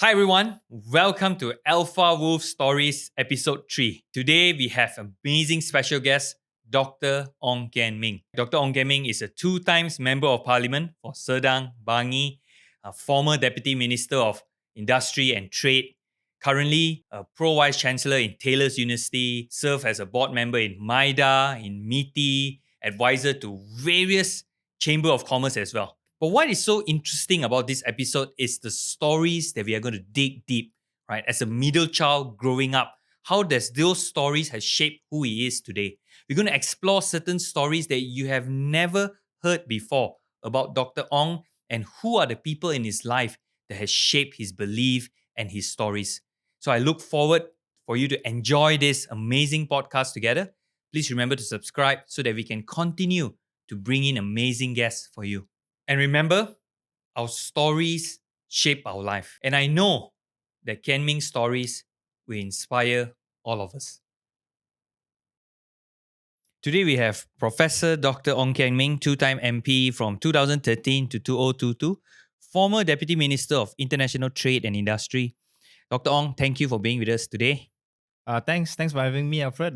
Hi everyone, welcome to Alpha Wolf Stories episode 3. Today we have amazing special guest, Dr. Ong Kian Ming. Dr. Ong Kian Ming is a 2 times Member of Parliament for Serdang, Bangi, a former Deputy Minister of Industry and Trade, currently a Pro Vice-Chancellor in Taylor's University, served as a board member in MIDA, in MITI, advisor to various Chamber of Commerce as well. But what is so interesting about this episode is the stories that we are going to dig deep, right? As a middle child growing up, how does those stories have shaped who he is today? We're going to explore certain stories that you have never heard before about Dr. Ong and who are the people in his life that has shaped his belief and his stories. So I look forward for you to enjoy this amazing podcast together. Please remember to subscribe so that we can continue to bring in amazing guests for you. And remember, our stories shape our life. And I know that Kian Ming's stories will inspire all of us. Today we have Professor Dr. Ong Kian Ming, 2-time MP from 2013 to 2022, former Deputy Minister of International Trade and Industry. Dr. Ong, thank you for being with us today. Thanks for having me, Alfred.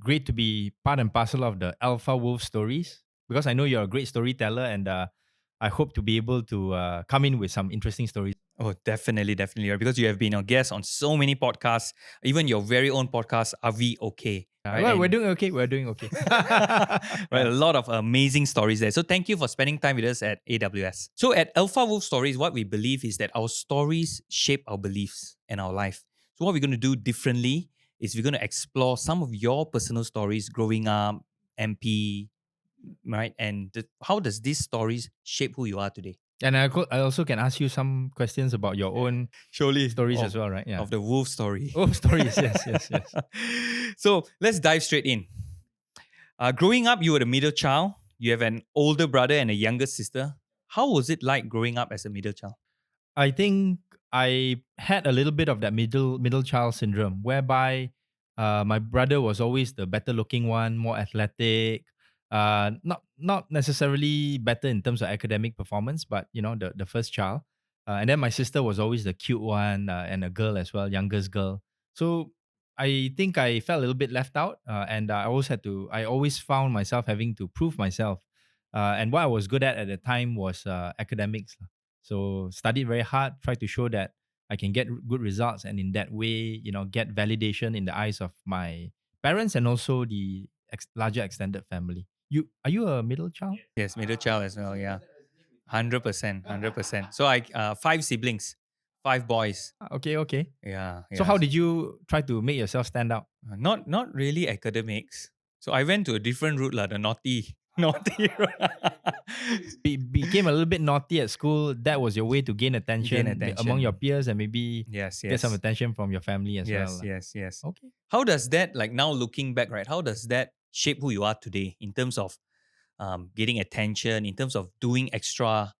Great to be part and parcel of the Alpha Wolf stories because I know you're a great storyteller, and I hope to be able to come in with some interesting stories. Oh, definitely. Because you have been a guest on so many podcasts, even your very own podcast, Are We Okay? Right? Well, we're doing okay. We're doing okay. Right, a lot of amazing stories there. So thank you for spending time with us at AWS. So at Alpha Wolf Stories, what we believe is that our stories shape our beliefs and our life. So what we're going to do differently is we're going to explore some of your personal stories growing up, MP, right? And how does these stories shape who you are today? And I also can ask you some questions about your own Surely. stories as well, right? Yeah. Of the wolf story. Wolf stories, yes. So let's dive straight in. Growing up, you were the middle child. You have an older brother and a younger sister. How was it like growing up as a middle child? I think I had a little bit of that middle child syndrome, whereby my brother was always the better looking one, more athletic, not necessarily better in terms of academic performance, but the first child, and then my sister was always the cute one, and a girl as well, youngest girl. So I think I felt a little bit left out, and I always found myself having to prove myself, and what I was good at the time was academics. So studied very hard, tried to show that I can get good results, and in that way, get validation in the eyes of my parents and also the larger extended family. Are you a middle child? Yes, middle child as well. Yeah, 100%, 100%. So I 5 siblings, 5 boys. Okay. Yeah. So how did you try to make yourself stand out? Not really academics. So I went to a different route lah, the naughty naughty route. Became a little bit naughty at school. That was your way to gain attention, among your attention. peers, and maybe Yes. get some attention from your family as well. Yes. Okay. How does that, like now looking back, right? How does that shape who you are today in terms of getting attention, in terms of doing extra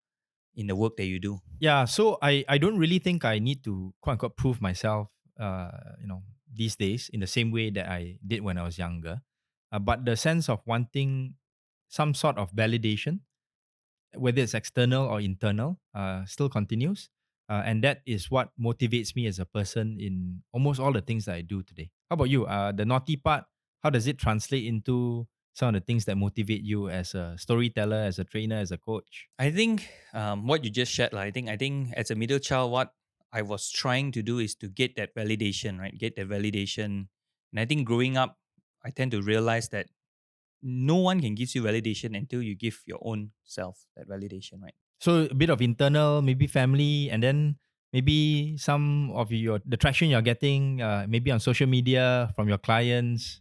in the work that you do? Yeah, so I don't really think I need to quote unquote prove myself, these days in the same way that I did when I was younger. But the sense of wanting some sort of validation, whether it's external or internal, still continues. And that is what motivates me as a person in almost all the things that I do today. How about you? The naughty part, how does it translate into some of the things that motivate you as a storyteller, as a trainer, as a coach? I think what you just shared, I think as a middle child, what I was trying to do is to get that validation, right? Get that validation. And I think growing up, I tend to realize that no one can give you validation until you give your own self that validation, right? So a bit of internal, maybe family, and then maybe some of the traction you're getting, maybe on social media from your clients,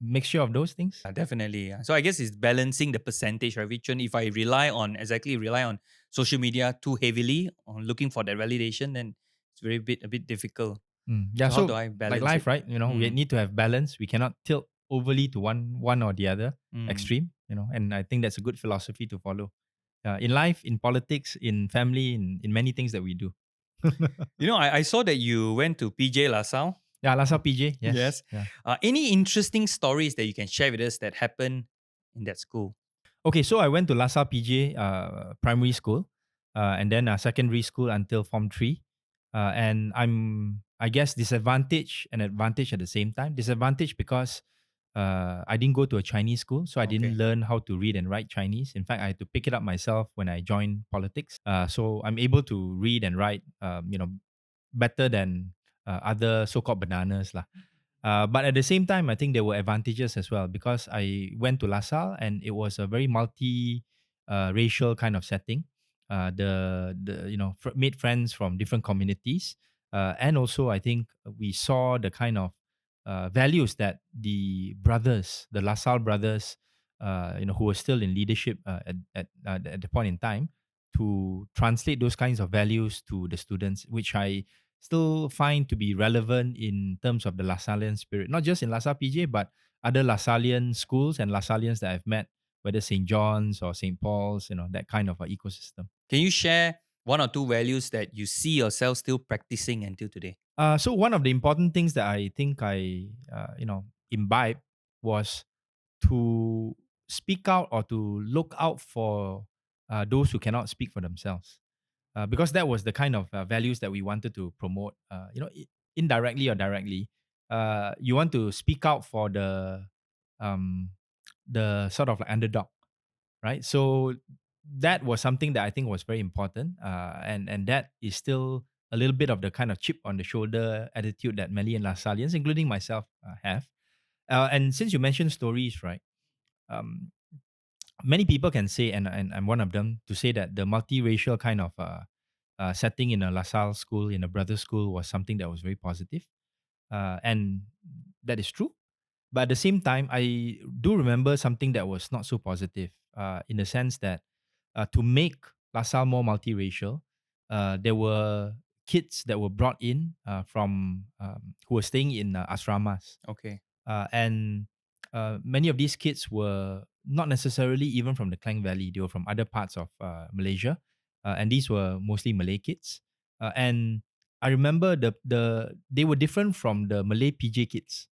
mixture of those things. Definitely. Yeah. So I guess it's balancing the percentage, right? Which one, if I rely on social media too heavily on looking for that validation, then it's a bit difficult. Yeah. So how do So I like balance life, it? right? We need to have balance. We cannot tilt overly to one or the other extreme. And I think that's a good philosophy to follow. In life, in politics, in family, in many things that we do. I saw that you went to PJ LaSalle. Yeah, Lhasa PJ. Yes. Yes. Yeah. Any interesting stories that you can share with us that happened in that school? Okay, so I went to Lhasa PJ primary school, and then secondary school until Form 3. And I'm, I guess, disadvantaged and advantage at the same time. Disadvantage because I didn't go to a Chinese school, so I didn't Okay. learn how to read and write Chinese. In fact, I had to pick it up myself when I joined politics. So I'm able to read and write, better than other so-called bananas lah. But at the same time, I think there were advantages as well because I went to LaSalle and it was a very racial kind of setting. The made friends from different communities, and also I think we saw the kind of values that the LaSalle brothers, who were still in leadership at the point in time, to translate those kinds of values to the students, which I still find to be relevant in terms of the Lasallian spirit, not just in LaSalle PJ, but other Lasallian schools and Lasallians that I've met, whether St. John's or St. Paul's, that kind of a ecosystem. Can you share one or two values that you see yourself still practicing until today? So one of the important things that I think I, imbibe was to speak out or to look out for those who cannot speak for themselves. Because that was the kind of values that we wanted to promote. Indirectly or directly, you want to speak out for um, the sort of like underdog, right? So that was something that I think was very important, and that is still a little bit of the kind of chip on the shoulder attitude that many Lasallians, including myself, have. And since you mentioned stories, right? Um, Many people can say, and I'm one of them, to say that the multiracial kind of setting in a LaSalle school, in a brother school, was something that was very positive. And that is true. But at the same time, I do remember something that was not so positive, in the sense that to make LaSalle more multiracial, there were kids that were brought in from who were staying in asramas, Okay. and many of these kids were not necessarily even from the Klang Valley. They were from other parts of Malaysia, and these were mostly Malay kids. And I remember they were different from the Malay PJ kids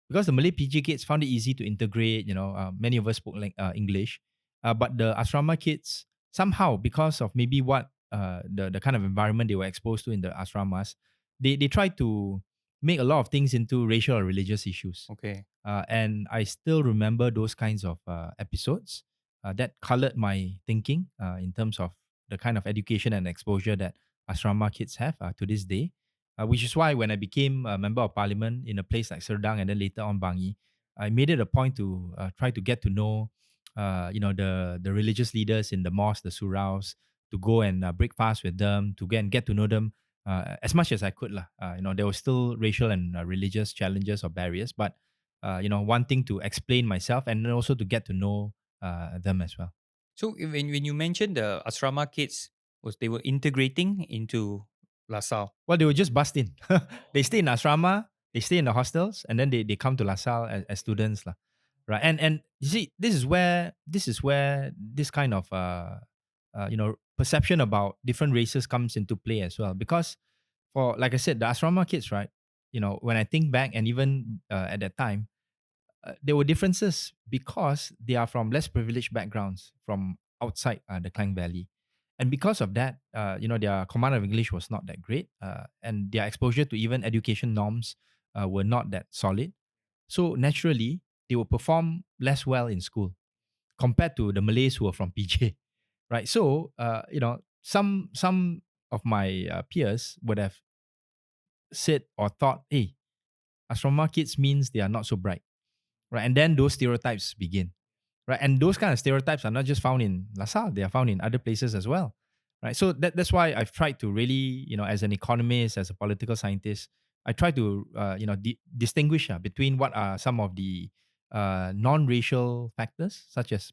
because the Malay PJ kids found it easy to integrate. Many of us spoke like English, but the asrama kids somehow, because of maybe what the kind of environment they were exposed to in the asramas, they tried to make a lot of things into racial or religious issues. Okay. And I still remember those kinds of episodes that colored my thinking in terms of the kind of education and exposure that asrama kids have to this day. Which is why when I became a member of parliament in a place like Serdang and then later on Bangi, I made it a point to try to get to know, the religious leaders in the mosque, the suraus, to go and break fast with them, to get to know them as much as I could lah. There were still racial and religious challenges or barriers, but wanting to explain myself and then also to get to know them as well. So when you mentioned the asrama kids, was they were integrating into LaSalle? Well, they would just bust in. They stay in asrama, they stay in the hostels, and then they come to LaSalle as students, lah. Right? And you see, this is where this kind of perception about different races comes into play as well. Because for like I said, the asrama kids, right? When I think back, and even at that time, there were differences because they are from less privileged backgrounds from outside the Klang Valley. And because of that, their command of English was not that great, and their exposure to even education norms were not that solid. So naturally, they will perform less well in school compared to the Malays who are from PJ, right? So, some of my peers would have said or thought, "Hey, asrama kids means they are not so bright," right? And then those stereotypes begin, right? And those kind of stereotypes are not just found in LaSalle; they are found in other places as well, right? So that's why I've tried to really, as an economist, as a political scientist, I try to, distinguish between what are some of the non-racial factors, such as,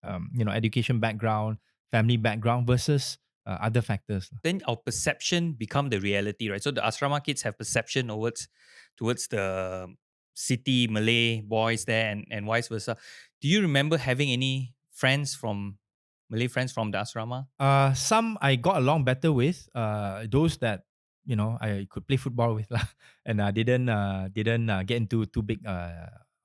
education background, family background, versus other factors. Then our perception become the reality, right? So the asrama kids have perception towards the city Malay boys there, and vice versa. Do you remember having any friends from Malay friends from the asrama? Some I got along better with. Those that I could play football with lah, and didn't get into too big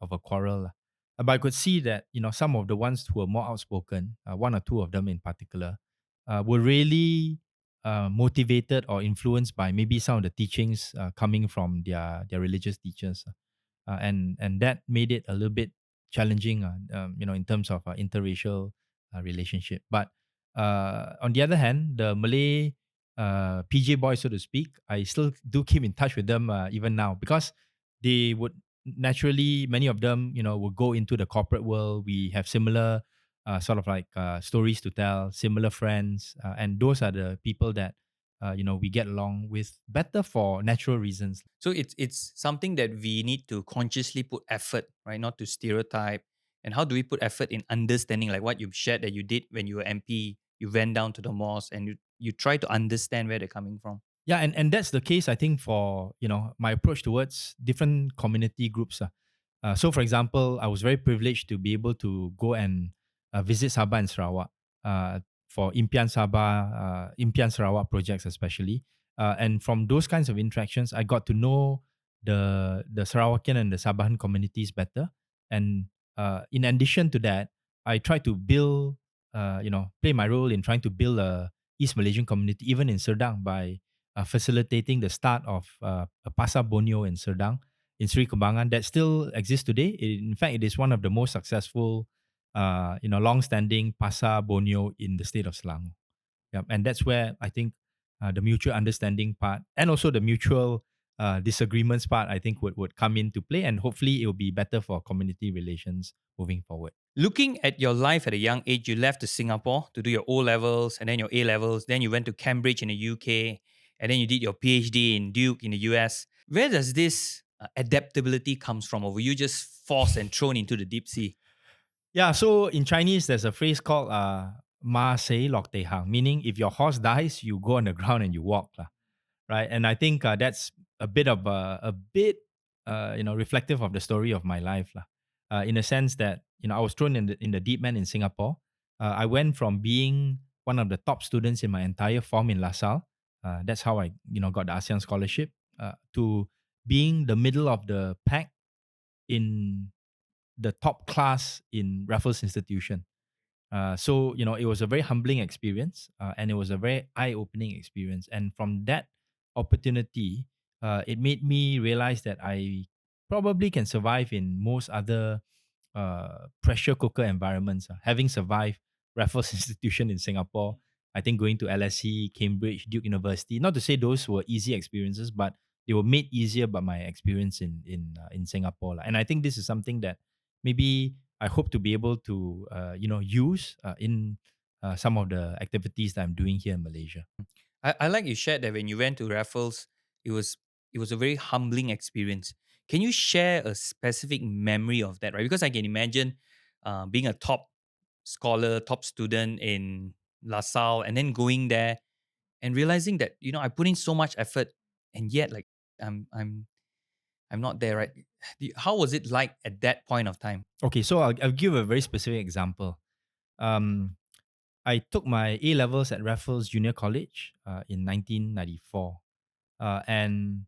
of a quarrel lah. But I could see that some of the ones who were more outspoken, one or two of them in particular, were really motivated or influenced by maybe some of the teachings coming from their religious teachers, and that made it a little bit challenging, in terms of interracial relationship. But on the other hand, the Malay PJ boys, so to speak, I still do keep in touch with them even now, because they would naturally, many of them, will go into the corporate world. We have similar sort of like stories to tell, similar friends, and those are the people that we get along with better for natural reasons. So it's something that we need to consciously put effort, right? Not to stereotype. And how do we put effort in understanding, like what you've shared that you did when you were MP? You went down to the mosque and you try to understand where they're coming from. Yeah, and that's the case, I think, for my approach towards different community groups. So, for example, I was very privileged to be able to go and visit Sabah and Sarawak for Impian Sarawak projects, especially. And from those kinds of interactions, I got to know the Sarawakian and the Sabahan communities better. And in addition to that, I try to build, play my role in trying to build a East Malaysian community, even in Serdang, by facilitating the start of a Pasar Borneo in Serdang, in Sri Kembangan, that still exists today. In fact, it is one of the most successful, long-standing Pasar Borneo in the state of Selangor. Yep. And that's where I think the mutual understanding part, and also the mutual disagreements part, I think would come into play, and hopefully it will be better for community relations moving forward. Looking at your life at a young age, you left to Singapore to do your O levels and then your A levels. Then you went to Cambridge in the UK, and then you did your PhD in Duke in the US. Where does this adaptability comes from, or were you just forced and thrown into the deep sea? Yeah, so in Chinese, there's a phrase called Ma Sei Lok Te Hang, meaning if your horse dies, you go on the ground and you walk. Lah, right? And I think that's a bit reflective of the story of my life. Lah. In a sense that, I was thrown in the deep end in Singapore. I went from being one of the top students in my entire form in LaSalle. That's how I, got the ASEAN scholarship, to being the middle of the pack in the top class in Raffles Institution. So it was a very humbling experience, and it was a very eye-opening experience. And from that opportunity, it made me realize that I probably can survive in most other pressure cooker environments. Having survived Raffles Institution in Singapore, I think going to LSE, Cambridge, Duke University. Not to say those were easy experiences, but they were made easier by my experience in Singapore. Lah. And I think this is something that maybe I hope to be able to use in some of the activities that I'm doing here in Malaysia. I like you shared that when you went to Raffles, it was it was a very humbling experience. Can you share a specific memory of that, right? Because I can imagine being a top scholar, top student in LaSalle, and then going there and realizing that I put in so much effort, and yet like I'm I'm I'm not there, right? How was it like at that point of time? Okay, so I'll give a very specific example. Um, I took my A levels at Raffles Junior College in 1994, and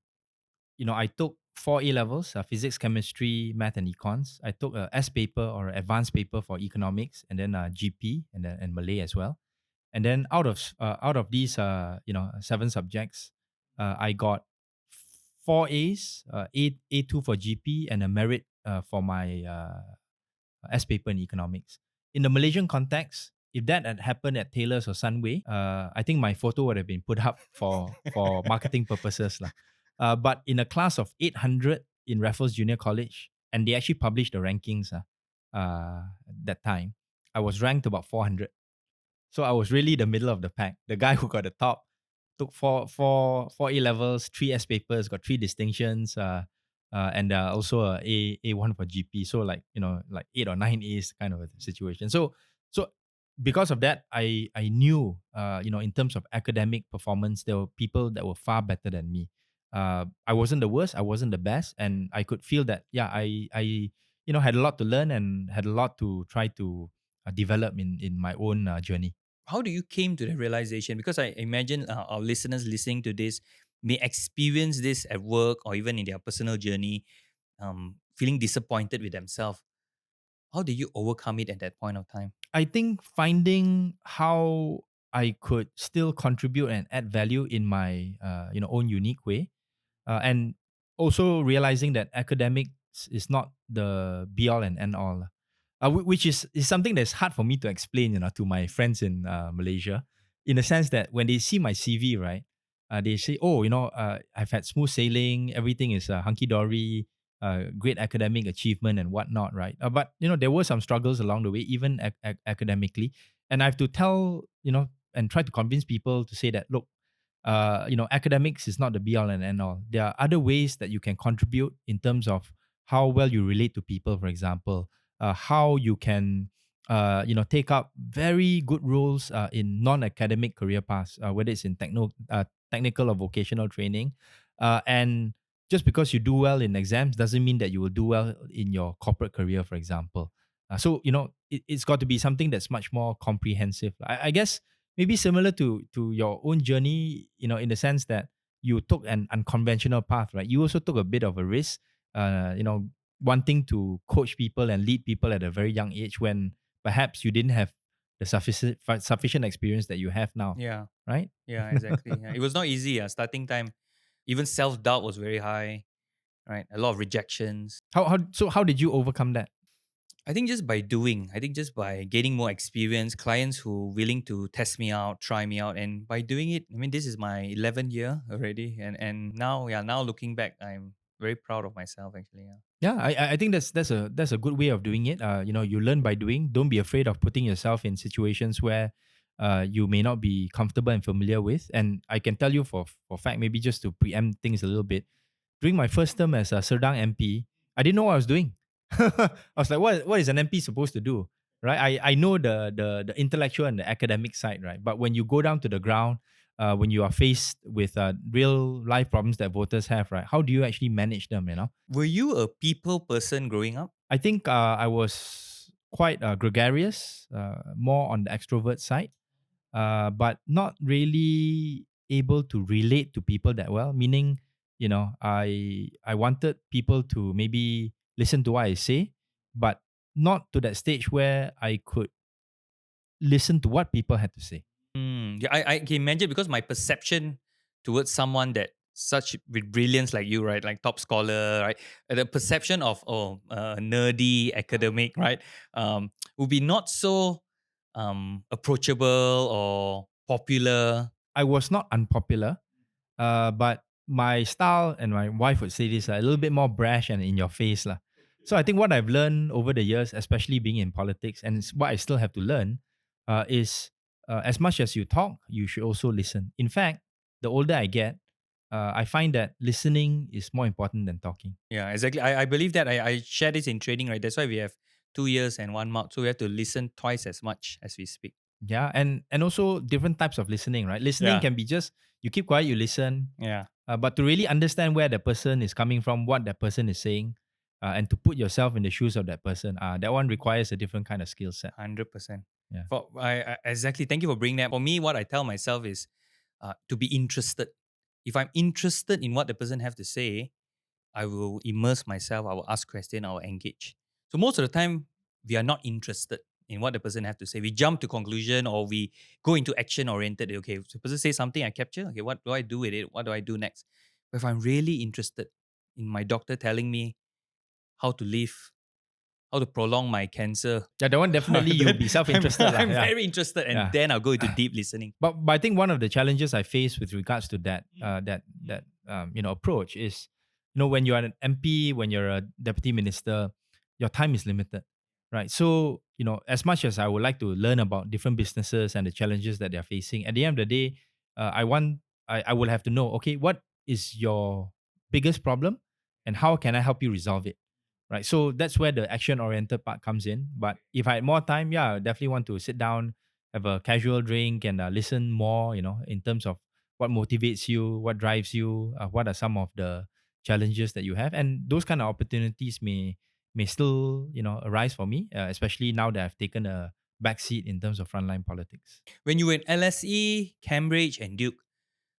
I took four A levels: physics, chemistry, math, and econs. I took a S paper or advanced paper for economics, and then GP and Malay as well. And then out of these seven subjects, I got four A's, A2 for GP, and a merit for my S paper in economics. In the Malaysian context, if that had happened at Taylor's or Sunway, I think my photo would have been put up for marketing purposes. Lah. But in a class of 800 in Raffles Junior College, and they actually published the rankings that time, I was ranked about 400. So I was really the middle of the pack. The guy who got the top took four A levels, three S papers, got three distinctions, and also A1 for GP. So like 8 or 9 A's kind of a situation. So because of that, I knew in terms of academic performance, there were people that were far better than me. I wasn't the worst, I wasn't the best, and I could feel that I had a lot to learn and had a lot to try to develop in my own journey. How do you came to the realization? Because I imagine our listeners listening to this may experience this at work or even in their personal journey, feeling disappointed with themselves. How did you overcome it at that point of time? I think finding how I could still contribute and add value in my own unique way, and also realizing that academics is not the be all and end all, which is something that's hard for me to explain, to my friends in Malaysia, in the sense that when they see my CV, right, they say, oh, I've had smooth sailing, everything is hunky dory, great academic achievement and whatnot, right? But there were some struggles along the way, even academically, and I have to tell, and try to convince people to say that, look, academics is not the be all and end all. There are other ways that you can contribute in terms of how well you relate to people, for example, how you can, take up very good roles in non-academic career paths, whether it's in technical or vocational training, and just because you do well in exams doesn't mean that you will do well in your corporate career, for example. So it's got to be something that's much more comprehensive. I guess maybe similar to your own journey, in the sense that you took an unconventional path, right? You also took a bit of a risk, wanting to coach people and lead people at a very young age when perhaps you didn't have the sufficient experience that you have now, Yeah, right? yeah, exactly. Yeah. It was not easy. Starting time, even self doubt was very high, right? A lot of rejections. How did you overcome that? I think just by doing, I think just by getting more experience, clients who willing to test me out, try me out, and by doing it, I mean, this is my 11th year already, and now, yeah, now looking back, I'm very proud of myself actually. Yeah. Yeah, I think that's a good way of doing it. You learn by doing. Don't be afraid of putting yourself in situations where you may not be comfortable and familiar with. And I can tell you for fact, maybe just to preempt things a little bit, during my first term as a Serdang MP, I didn't know what I was doing. I was like, what is an MP supposed to do? Right? I know the intellectual and the academic side, right? But when you go down to the ground, when you are faced with real life problems that voters have, right? How do you actually manage them? Were you a people person growing up? I think I was quite gregarious, more on the extrovert side, but not really able to relate to people that well. Meaning, I wanted people to maybe listen to what I say, but not to that stage where I could listen to what people had to say. Yeah, I can imagine because my perception towards someone that such with brilliance like you, right? Like top scholar, right? The perception of nerdy academic, right? Would be not so approachable or popular. I was not unpopular, but my style, and my wife would say this, a little bit more brash and in your face. Lah. So I think what I've learned over the years, especially being in politics, and it's what I still have to learn, is as much as you talk, you should also listen. In fact, the older I get, I find that listening is more important than talking. Yeah, exactly. I believe that I share this in trading, right? That's why we have 2 years and 1 month. So we have to listen twice as much as we speak. Yeah, and also different types of listening, right? Listening Yeah. can be just you keep quiet, you listen, Yeah. but to really understand where the person is coming from, what that person is saying, and to put yourself in the shoes of that person, that one requires a different kind of skill set. 100%. Yeah. For I exactly. Thank you for bringing that. For me, what I tell myself is to be interested. If I'm interested in what the person have to say, I will immerse myself. I will ask questions. I will engage. So most of the time, we are not interested in what the person have to say. We jump to conclusion or we go into action oriented. Okay, if the person say something, I capture. Okay, what do I do with it? What do I do next? But if I'm really interested in my doctor telling me how to live, how to prolong my cancer, Yeah, that one definitely you'll then be self-interested. I'm Yeah. very interested, and Yeah. then I'll go into deep listening. But I think one of the challenges I face with regards to that approach is, when you're an MP, when you're a deputy minister, your time is limited, right? So as much as I would like to learn about different businesses and the challenges that they're facing, at the end of the day, I will have to know, okay, what is your biggest problem, and how can I help you resolve it, right? So that's where the action oriented part comes in. But if I had more time, yeah, I definitely want to sit down, have a casual drink, and listen more, in terms of what motivates you, what drives you, what are some of the challenges that you have. And those kind of opportunities may still, arise for me, especially now that I've taken a backseat in terms of frontline politics. When you were in LSE, Cambridge, and Duke,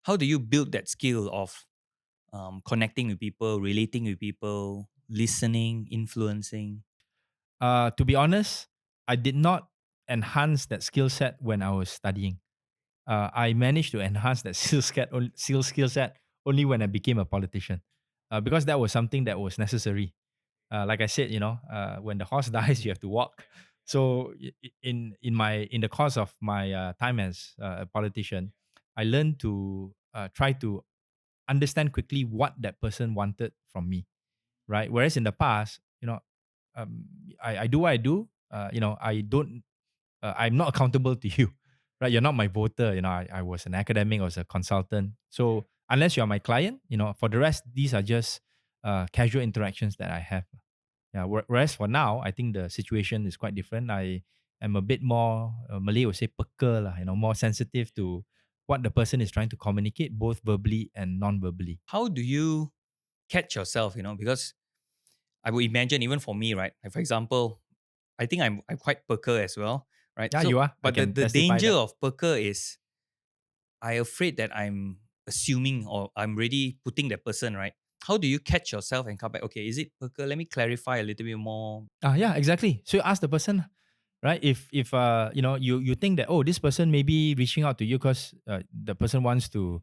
how do you build that skill of connecting with people, relating with people, listening, influencing? To be honest, I did not enhance that skill set when I was studying. I managed to enhance that skill set only when I became a politician, because that was something that was necessary. Like I said, when the horse dies, you have to walk. So in the course of my time as a politician, I learned to try to understand quickly what that person wanted from me, right? Whereas in the past, um, I do what I do. I don't. I'm not accountable to you, right? You're not my voter. I was an academic, I was a consultant. So unless you're my client, for the rest, these are just casual interactions that I have. Yeah. Whereas for now, I think the situation is quite different. I am a bit more Malay would say peka lah, more sensitive to what the person is trying to communicate, both verbally and non-verbally. How do you catch yourself? Because I would imagine even for me, right? Like for example, I think I'm quite perker as well, right? Yeah, you So, are. I but the can the testify danger that. of perker is I afraid that I'm assuming or I'm really putting that person right. How do you catch yourself and come back? Okay, is it perker? Let me clarify a little bit more. Yeah, exactly. So you ask the person, right? If you think that, oh, this person may be reaching out to you because the person wants to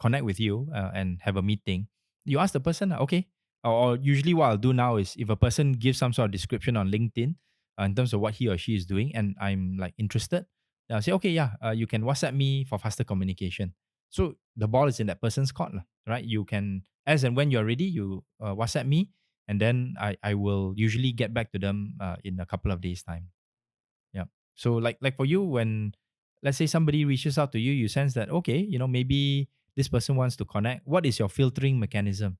connect with you and have a meeting, you ask the person, okay. Or usually what I'll do now is if a person gives some sort of description on LinkedIn in terms of what he or she is doing, and I'm like interested, then I'll say, okay, yeah, you can WhatsApp me for faster communication. So the ball is in that person's court, lah, right? You can, as and when you're ready, you WhatsApp me, and then I will usually get back to them in a couple of days time. Yeah. So like for you, when let's say somebody reaches out to you, you sense that, okay, maybe this person wants to connect. What is your filtering mechanism?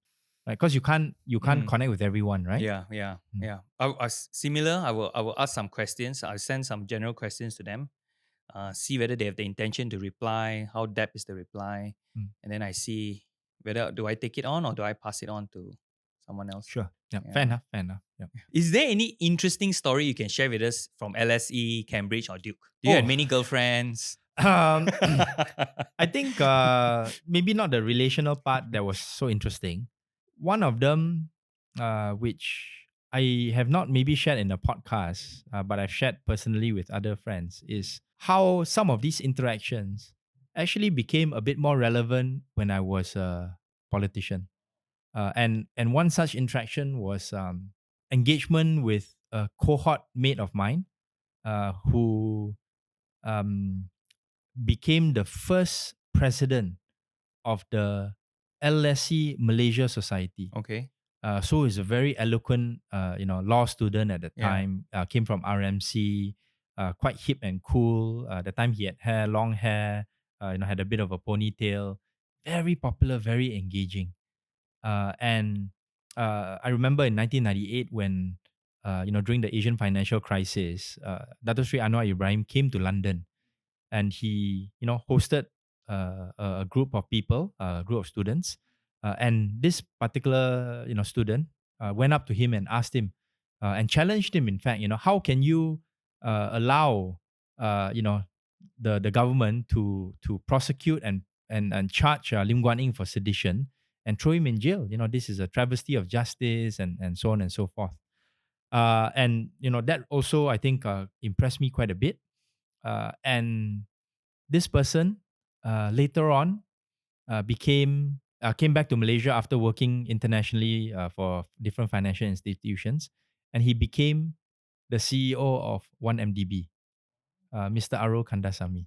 Right? Because you can't Mm, connect with everyone, right? yeah, yeah, Mm. yeah. Similar. I will ask some questions. I'll send some general questions to them. See whether they have the intention to reply. How depth is the reply, Mm. and then I see whether do I take it on or do I pass it on to someone else. Sure. Yeah. Fair Yeah. enough. Fair enough. Yeah. Is there any interesting story you can share with us from LSE, Cambridge, or Duke? Do you have Oh, many girlfriends? um, I think maybe not the relational part that was so interesting. One of them, which I have not maybe shared in a podcast, but I've shared personally with other friends, is how some of these interactions actually became a bit more relevant when I was a politician. And one such interaction was engagement with a cohort mate of mine who um, became the first president of the LSE Malaysia Society. Okay. So he's a very eloquent, law student at the Yeah. time. Came from RMC, quite hip and cool. The time he had long hair. Had a bit of a ponytail. Very popular, very engaging. And I remember in 1998 when, during the Asian financial crisis, Dato Sri Anwar Ibrahim came to London, and he hosted a group of people, a group of students, and this particular student went up to him and asked him and challenged him. In fact, how can you allow the government to prosecute and charge Lim Guan Ing for sedition and throw him in jail? This is a travesty of justice, and so on and so forth. And that also, I think, impressed me quite a bit. And this person later on came back to Malaysia after working internationally for different financial institutions, and he became the CEO of 1MDB, Mr. Aro Kandasamy.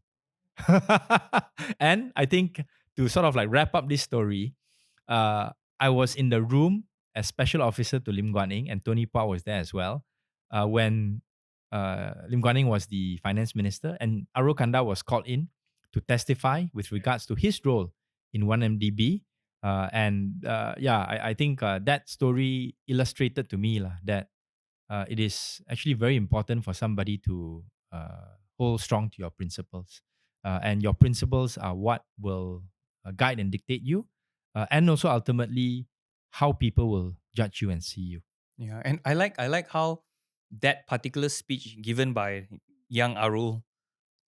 And I think, to sort of like wrap up this story, I was in the room as special officer to Lim Guan Ing, and Tony Pua was there as well, when Lim Guan Ing was the finance minister, and Aro Kanda was called in to testify with regards to his role in 1MDB. I think that story illustrated to me that it is actually very important for somebody to hold strong to your principles. And your principles are what will guide and dictate you, and also ultimately how people will judge you and see you. Yeah. And I like how that particular speech given by young Arul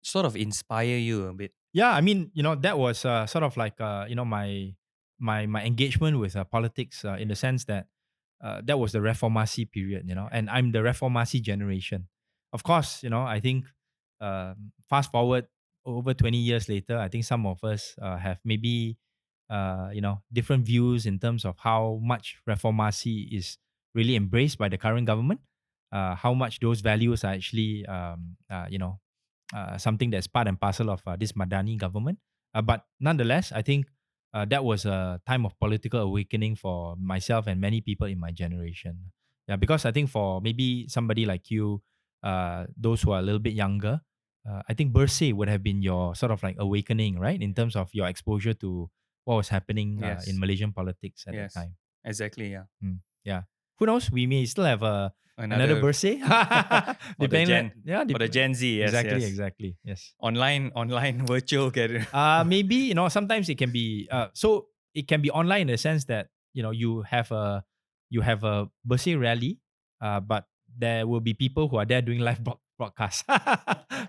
sort of inspire you a bit. Yeah, I mean, that was sort of like my engagement with politics, in the sense that that was the Reformasi period, and I'm the Reformasi generation. Of course, I think fast forward over 20 years later, I think some of us have maybe different views in terms of how much reformasi is really embraced by the current government, how much those values are actually something that's part and parcel of this Madani government. But nonetheless, I think that was a time of political awakening for myself and many people in my generation. Yeah, because I think for maybe somebody like you, those who are a little bit younger, I think Bersih would have been your sort of like awakening, right? In terms of your exposure to what was happening in Yes. Malaysian politics at that Yes. time. Exactly. Yeah. Yeah. Who knows? We may still have another Another Bersih. for the Depending, Gen yeah, for the Gen Z. Yes. exactly, Yes. exactly. Yes. Online virtual gather. Maybe sometimes it can be so it can be online in the sense that you have a birthday rally, but there will be people who are there doing live broadcast.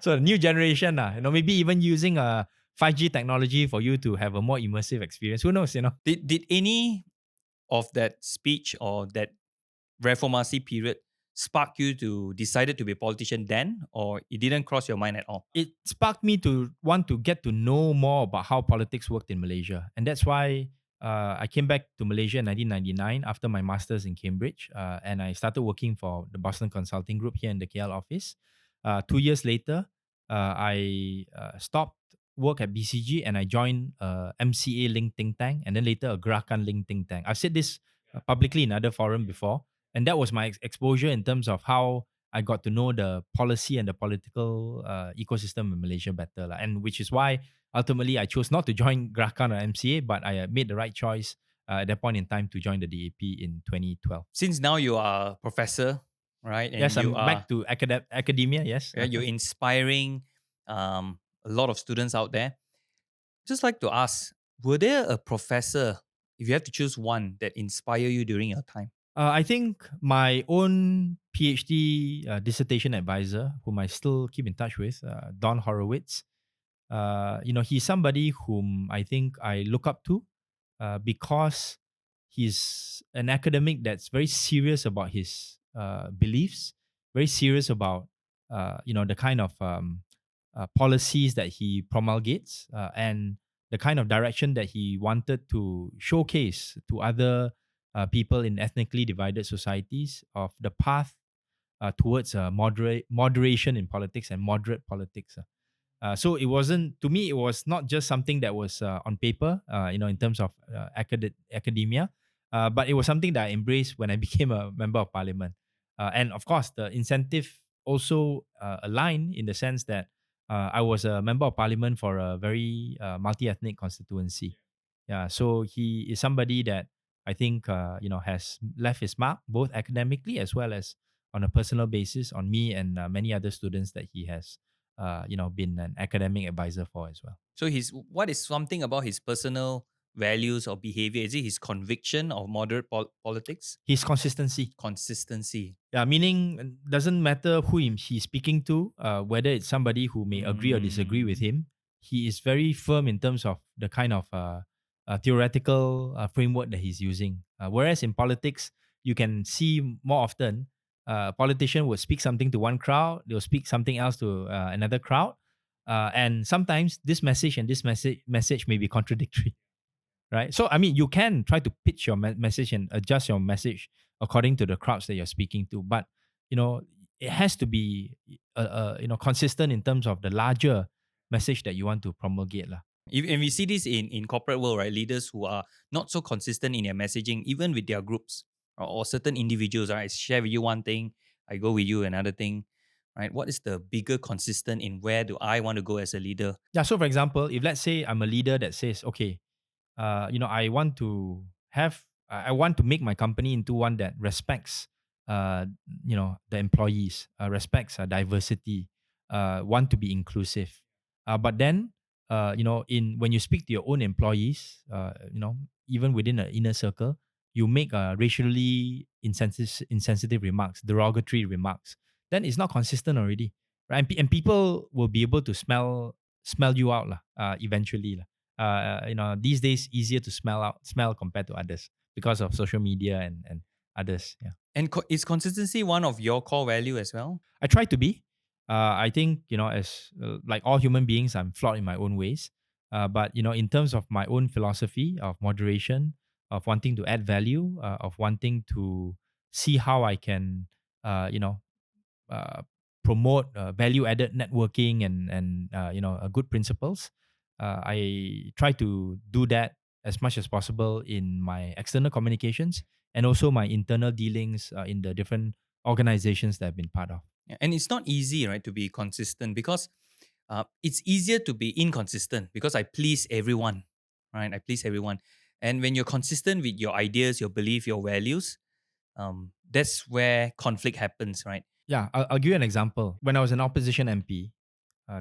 So the new generation, maybe even using 5G technology for you to have a more immersive experience. Who knows? Did any of that speech or that reformasi period spark you to decided to be a politician then, or it didn't cross your mind at all? It sparked me to want to get to know more about how politics worked in Malaysia. And that's why I came back to Malaysia in 1999 after my master's in Cambridge. And I started working for the Boston Consulting Group here in the KL office. 2 years later, I stopped work at BCG and I joined MCA linked think tank and then later a Gerakan linked think tank. I've said this publicly in other forum before. And that was my exposure in terms of how I got to know the policy and the political ecosystem in Malaysia better, lah. And which is why ultimately I chose not to join Gerakan or MCA, but I made the right choice at that point in time to join the DAP in 2012. Since now you are a professor, right, and Yes, you I'm are back to academia. Yes, you're inspiring a lot of students out there. Just like to ask, were there a professor, if you have to choose one, that inspire you during your time? I think my own PhD dissertation advisor, whom I still keep in touch with, Don Horowitz. He's somebody whom I think I look up to because he's an academic that's very serious about his beliefs, very serious about the kind of policies that he promulgates and the kind of direction that he wanted to showcase to other people in ethnically divided societies of the path towards moderation in politics and moderate politics. So it wasn't, to me, it was not just something that was on paper, in terms of academia, but it was something that I embraced when I became a member of parliament. And of course, the incentive also aligned in the sense that I was a member of parliament for a very multi-ethnic constituency. Yeah, so he is somebody that I think has left his mark both academically as well as on a personal basis on me and many other students that he has been an academic advisor for as well. So what is something about his personal values or behavior? Is it his conviction of moderate politics? His consistency. Consistency. Yeah, meaning doesn't matter who he's speaking to, whether it's somebody who may agree or disagree with him, he is very firm in terms of the kind of theoretical framework that he's using. Whereas in politics, you can see more often a politician will speak something to one crowd, they'll speak something else to another crowd. And sometimes this message and this message may be contradictory, right? So, I mean, you can try to pitch your message and adjust your message according to the crowds that you're speaking to. But, it has to be, consistent in terms of the larger message that you want to promulgate, lah. And we see this in corporate world, right? Leaders who are not so consistent in their messaging, even with their groups or certain individuals, right? I share with you one thing, I go with you another thing, right? What is the bigger consistent in where do I want to go as a leader? Yeah. So, for example, if let's say I'm a leader that says, okay, I want to I want to make my company into one that respects, the employees, respects diversity, want to be inclusive. But then, in when you speak to your own employees, even within an inner circle, you make insensitive remarks, derogatory remarks. Then it's not consistent already, right? And people will be able to smell you out, lah. Eventually, lah. These days easier to smell compared to others because of social media and others. Yeah. And is consistency one of your core value as well? I try to be. I think, as like all human beings, I'm flawed in my own ways. But in terms of my own philosophy of moderation, of wanting to add value, of wanting to see how I can, uh, promote value-added networking and good principles. I try to do that as much as possible in my external communications and also my internal dealings in the different organizations that I've been part of. Yeah, and it's not easy, right, to be consistent because it's easier to be inconsistent because I please everyone, right? I please everyone. And when you're consistent with your ideas, your belief, your values, that's where conflict happens, right? Yeah, I'll give you an example. When I was an opposition MP,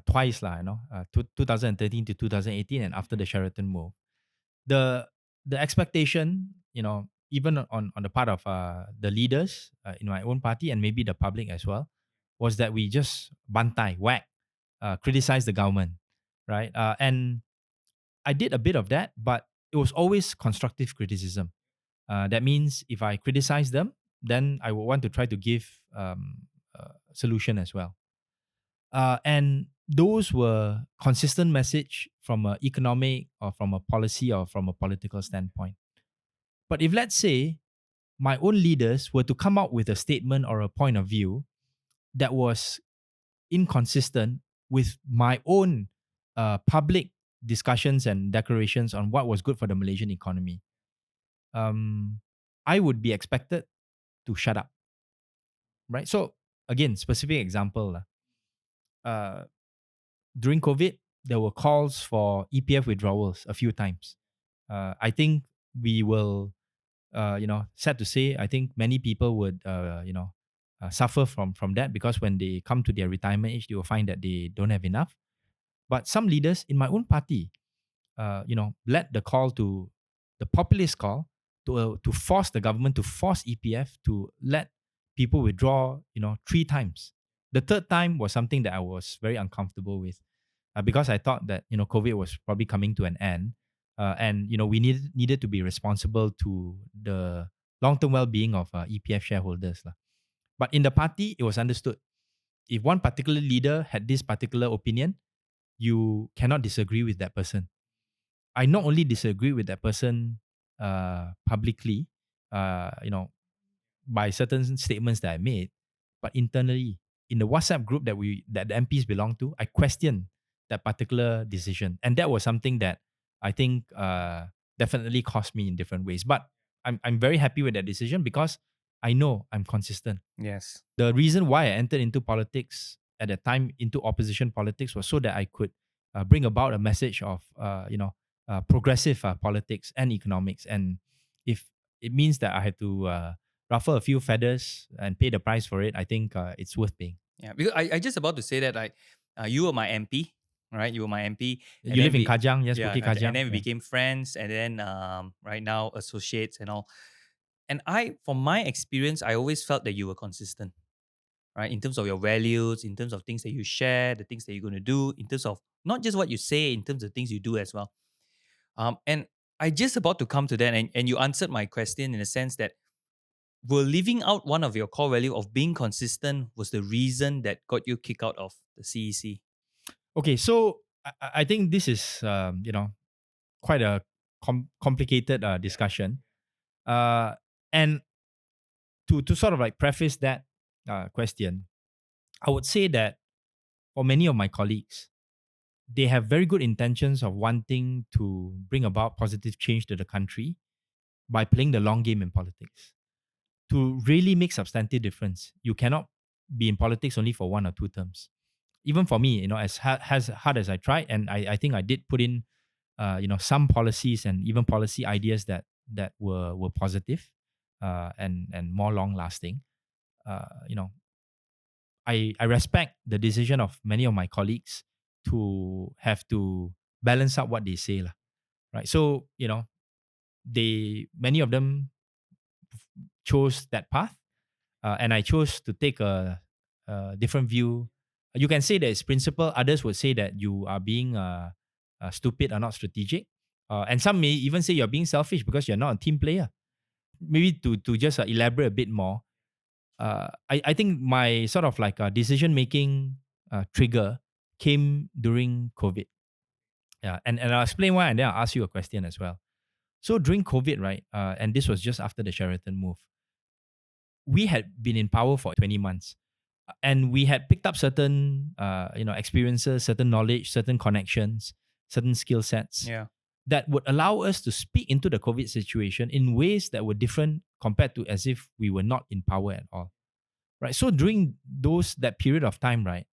twice lah, 2013 to 2018, and after the Sheraton move, the the expectation, even on the part of the leaders in my own party and maybe the public as well, was that we just bantai, whack, criticize the government, right? And I did a bit of that, but it was always constructive criticism. That means if I criticize them, then I would want to try to give a solution as well. And those were consistent message from an economic or from a policy or from a political standpoint. But if let's say my own leaders were to come out with a statement or a point of view that was inconsistent with my own public discussions and declarations on what was good for the Malaysian economy, um, I would be expected to shut up, right? So again, specific example, uh, during COVID, there were calls for EPF withdrawals a few times. I think we will, sad to say, I think many people would, suffer from that because when they come to their retirement age, they will find that they don't have enough. But some leaders in my own party, led the call to the populist call to force the government to force EPF to let people withdraw, three times. The third time was something that I was very uncomfortable with because I thought that COVID was probably coming to an end, and we needed to be responsible to the long term well being of EPF shareholders lah. But in the party, it was understood if one particular leader had this particular opinion, you cannot disagree with that person. I not only disagree with that person publicly, uh, you know, by certain statements that I made, but internally in the WhatsApp group that the MPs belong to, I question that particular decision, and that was something that I think definitely cost me in different ways. But I'm very happy with that decision because I know I'm consistent. Yes. The reason why I entered into politics at that time, into opposition politics, was so that I could bring about a message of progressive politics and economics. And if it means that I had to ruffle a few feathers and pay the price for it, I think it's worth paying. Yeah, because I just about to say that, like, you were my MP, right? You were my MP. You live in Kajang, yes, Yeah, Bukit Kajang. and then we Yeah. became friends, and then right now associates and all. And from my experience, I always felt that you were consistent, right? In terms of your values, in terms of things that you share, the things that you're going to do, in terms of not just what you say, in terms of things you do as well. And I just about to come to that, and you answered my question in the sense that were living out one of your core value of being consistent was the reason that got you kicked out of the CEC. Okay, so I think this is quite a complicated discussion, and to sort of like preface that question, I would say that for many of my colleagues, they have very good intentions of wanting to bring about positive change to the country by playing the long game in politics. To really make substantive difference, you cannot be in politics only for 1 or 2 terms. Even for me, as hard as I tried, and I think I did put in, some policies and even policy ideas that were positive, and more long lasting. You know, I respect the decision of many of my colleagues to have to balance out what they say, lah. Right. So, many of them chose that path, and I chose to take a different view. You can say that it's principle. Others would say that you are being stupid or not strategic, and some may even say you're being selfish because you're not a team player. Maybe to just elaborate a bit more, I think my sort of like decision making trigger came during COVID. Yeah, and I'll explain why, and then I'll ask you a question as well. So during COVID, right, and this was just after the Sheraton move, we had been in power for 20 months, and we had picked up certain, experiences, certain knowledge, certain connections, certain skill sets Yeah. that would allow us to speak into the COVID situation in ways that were different compared to as if we were not in power at all, right? So during that period of time, right,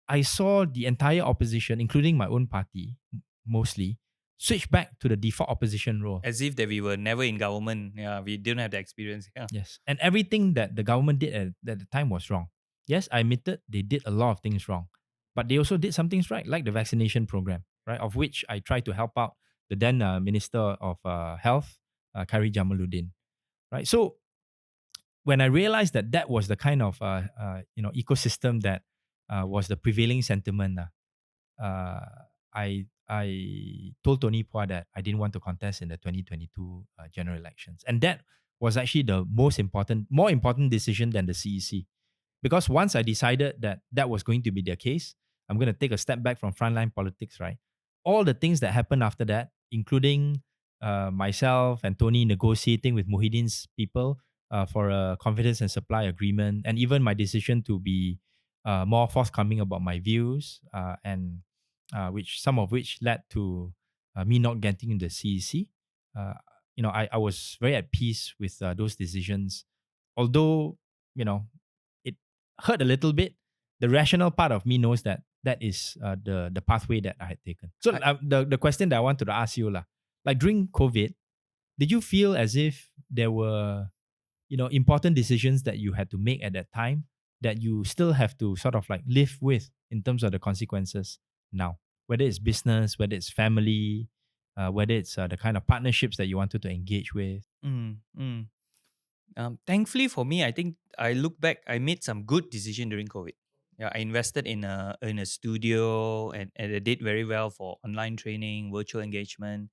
I saw the entire opposition, including my own party, mostly, switch back to the default opposition role. As if that we were never in government. Yeah, we didn't have the experience. Yeah. Yes. And everything that the government did at the time was wrong. Yes, I admitted they did a lot of things wrong, but they also did some things right, like the vaccination program, right? Of which I tried to help out the then Minister of Health, Khairi Jamaluddin, right? So when I realized that that was the kind of ecosystem that was the prevailing sentiment, I told Tony Pua that I didn't want to contest in the 2022 general elections, and that was actually the more important decision than the CEC. Because once I decided that that was going to be the case, I'm going to take a step back from frontline politics, right? All the things that happened after that, including myself and Tony negotiating with Muhyiddin's people for a confidence and supply agreement, and even my decision to be more forthcoming about my views, and which some of which led to me not getting the CEC. I was very at peace with those decisions, although you know it hurt a little bit. The rational part of me knows that that is the pathway that I had taken. So I, the question that I wanted to ask you, like during COVID, did you feel as if there were important decisions that you had to make at that time that you still have to sort of like live with in terms of the consequences now, whether it's business, whether it's family, whether it's the kind of partnerships that you wanted to engage with? mm, mm. Thankfully for me, I think I look back, I made some good decision during COVID. Yeah, I invested in a studio, and I did very well for online training, virtual engagement.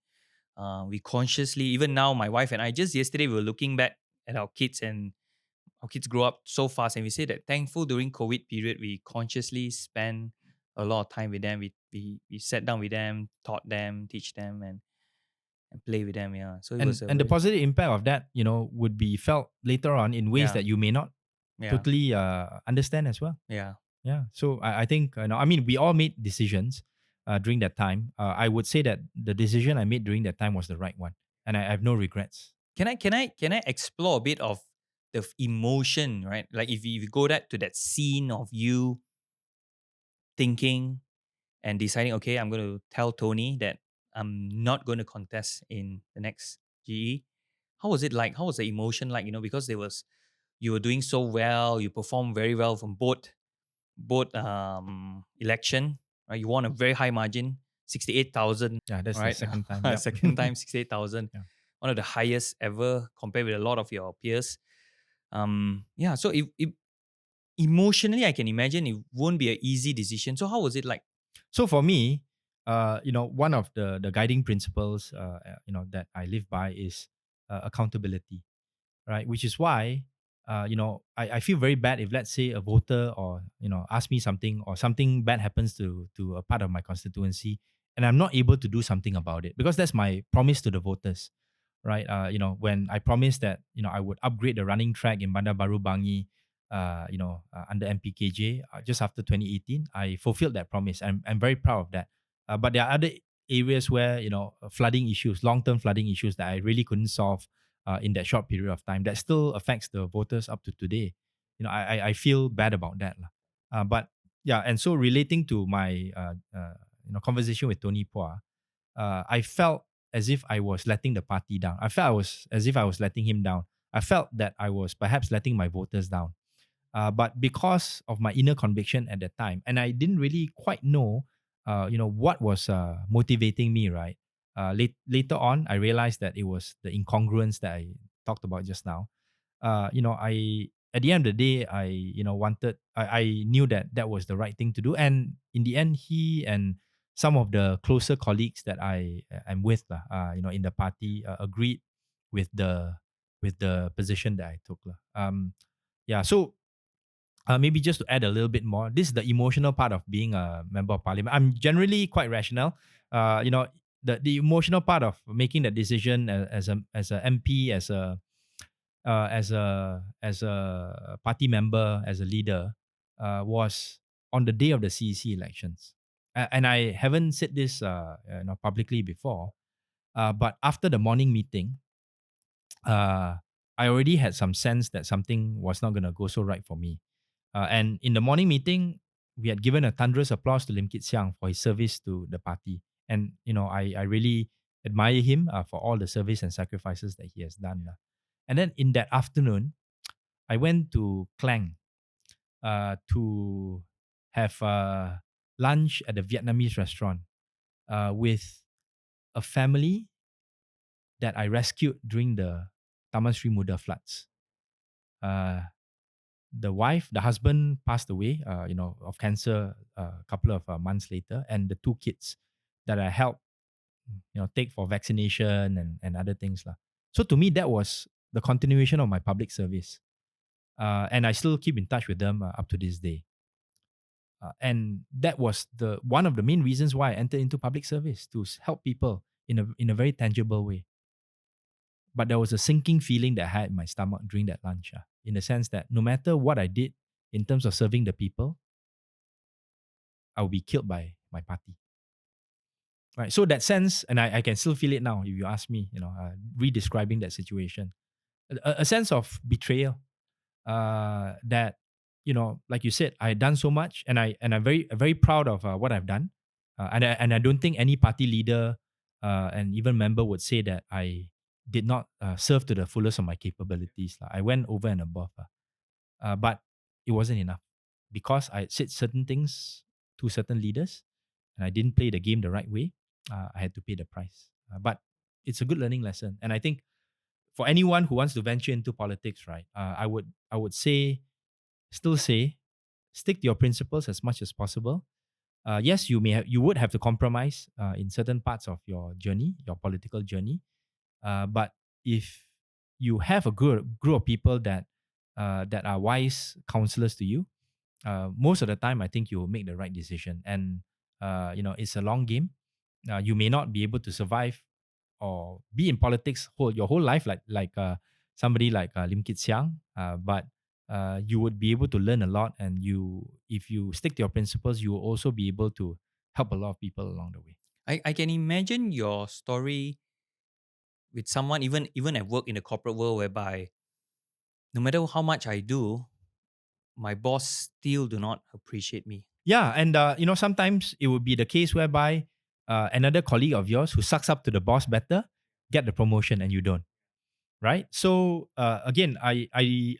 We consciously, even now, my wife and I, just yesterday, we were looking back at our kids, and our kids grow up so fast. And we say that thankful during COVID period, we consciously spend a lot of time with them. We sat down with them, taught them, teach them, and play with them. Yeah. So it was a And the very, positive impact of that, would be felt later on in ways yeah, that you may not yeah, totally understand as well. yeah. Yeah. So I think, I mean, we all made decisions during that time. I would say that the decision I made during that time was the right one, and I have no regrets. Can I explore a bit of the emotion, right? Like if you go to that scene of you thinking and deciding, okay, I'm going to tell Tony that I'm not going to contest in the next GE. How was it like? How was the emotion like? Because you were doing so well, you performed very well from both election, right? You won a very high margin, 68,000, Yeah, that's the right? second time. Yep. Second time, 68,000, Yeah. one of the highest ever compared with a lot of your peers. Yeah, so if emotionally, I can imagine it won't be an easy decision. So how was it like? So for me, one of the guiding principles, that I live by is accountability, right? Which is why, I feel very bad if, let's say, a voter or ask me something, or something bad happens to a part of my constituency, and I'm not able to do something about it, because that's my promise to the voters, right? When I promised that I would upgrade the running track in Bandar Baru Bangi, under MPKJ just after 2018, I fulfilled that promise. I'm very proud of that. But there are other areas where flooding issues, long-term flooding issues that I really couldn't solve in that short period of time, that still affects the voters up to today. I feel bad about that lah. But yeah, and so relating to my conversation with Tony Pua, I felt as if I was letting the party down. I felt as if I was letting him down. I felt that I was perhaps letting my voters down. But because of my inner conviction at that time, and I didn't really quite know, what was motivating me. Right. Later on, I realized that it was the incongruence that I talked about just now. I At the end of the day, I knew that that was the right thing to do, and in the end, he and some of the closer colleagues that I am with, in the party, agreed with the position that I took, lah. Yeah, so maybe just to add a little bit more, this is the emotional part of being a member of parliament. I'm generally quite rational. You know, the emotional part of making that decision as a MP, as a party member, as a leader, was on the day of the CEC elections. And I haven't said this publicly before, but after the morning meeting, uh, I already had some sense that something was not going to go so right for me. And in the morning meeting, we had given a thunderous applause to Lim Kit Siang for his service to the party. And, I really admire him for all the service and sacrifices that he has done. And then in that afternoon, I went to Klang to have lunch at a Vietnamese restaurant with a family that I rescued during the Taman Sri Muda floods. Uh, the husband passed away, of cancer a couple of months later, and the two kids that I helped, take for vaccination and other things lah. So to me, that was the continuation of my public service, and I still keep in touch with them up to this day. And that was the one of the main reasons why I entered into public service to help people in a very tangible way. But there was a sinking feeling that I had in my stomach during that lunch, in the sense that no matter what I did in terms of serving the people, I will be killed by my party. Right. So that sense, and I can still feel it now if you ask me, re-describing that situation. A sense of betrayal, that, like you said, I had done so much, and I'm very proud of what I've done. And I don't think any party leader and even member would say that I did not serve to the fullest of my capabilities. I went over and above. But it wasn't enough because I said certain things to certain leaders and I didn't play the game the right way. I had to pay the price. But it's a good learning lesson. And I think for anyone who wants to venture into politics, right, I would still say, stick to your principles as much as possible. Yes, you would have to compromise in certain parts of your journey, your political journey. But if you have a group of people that are wise counselors to you, most of the time I think you will make the right decision. And it's a long game. You may not be able to survive or be in politics your whole life, like somebody like Lim Kit Siang, but you would be able to learn a lot. And if you stick to your principles, you will also be able to help a lot of people along the way. I can imagine your story with someone even at work in the corporate world whereby no matter how much I do, my boss still do not appreciate me. Yeah, and sometimes it would be the case whereby another colleague of yours who sucks up to the boss better get the promotion and you don't, right? So again, I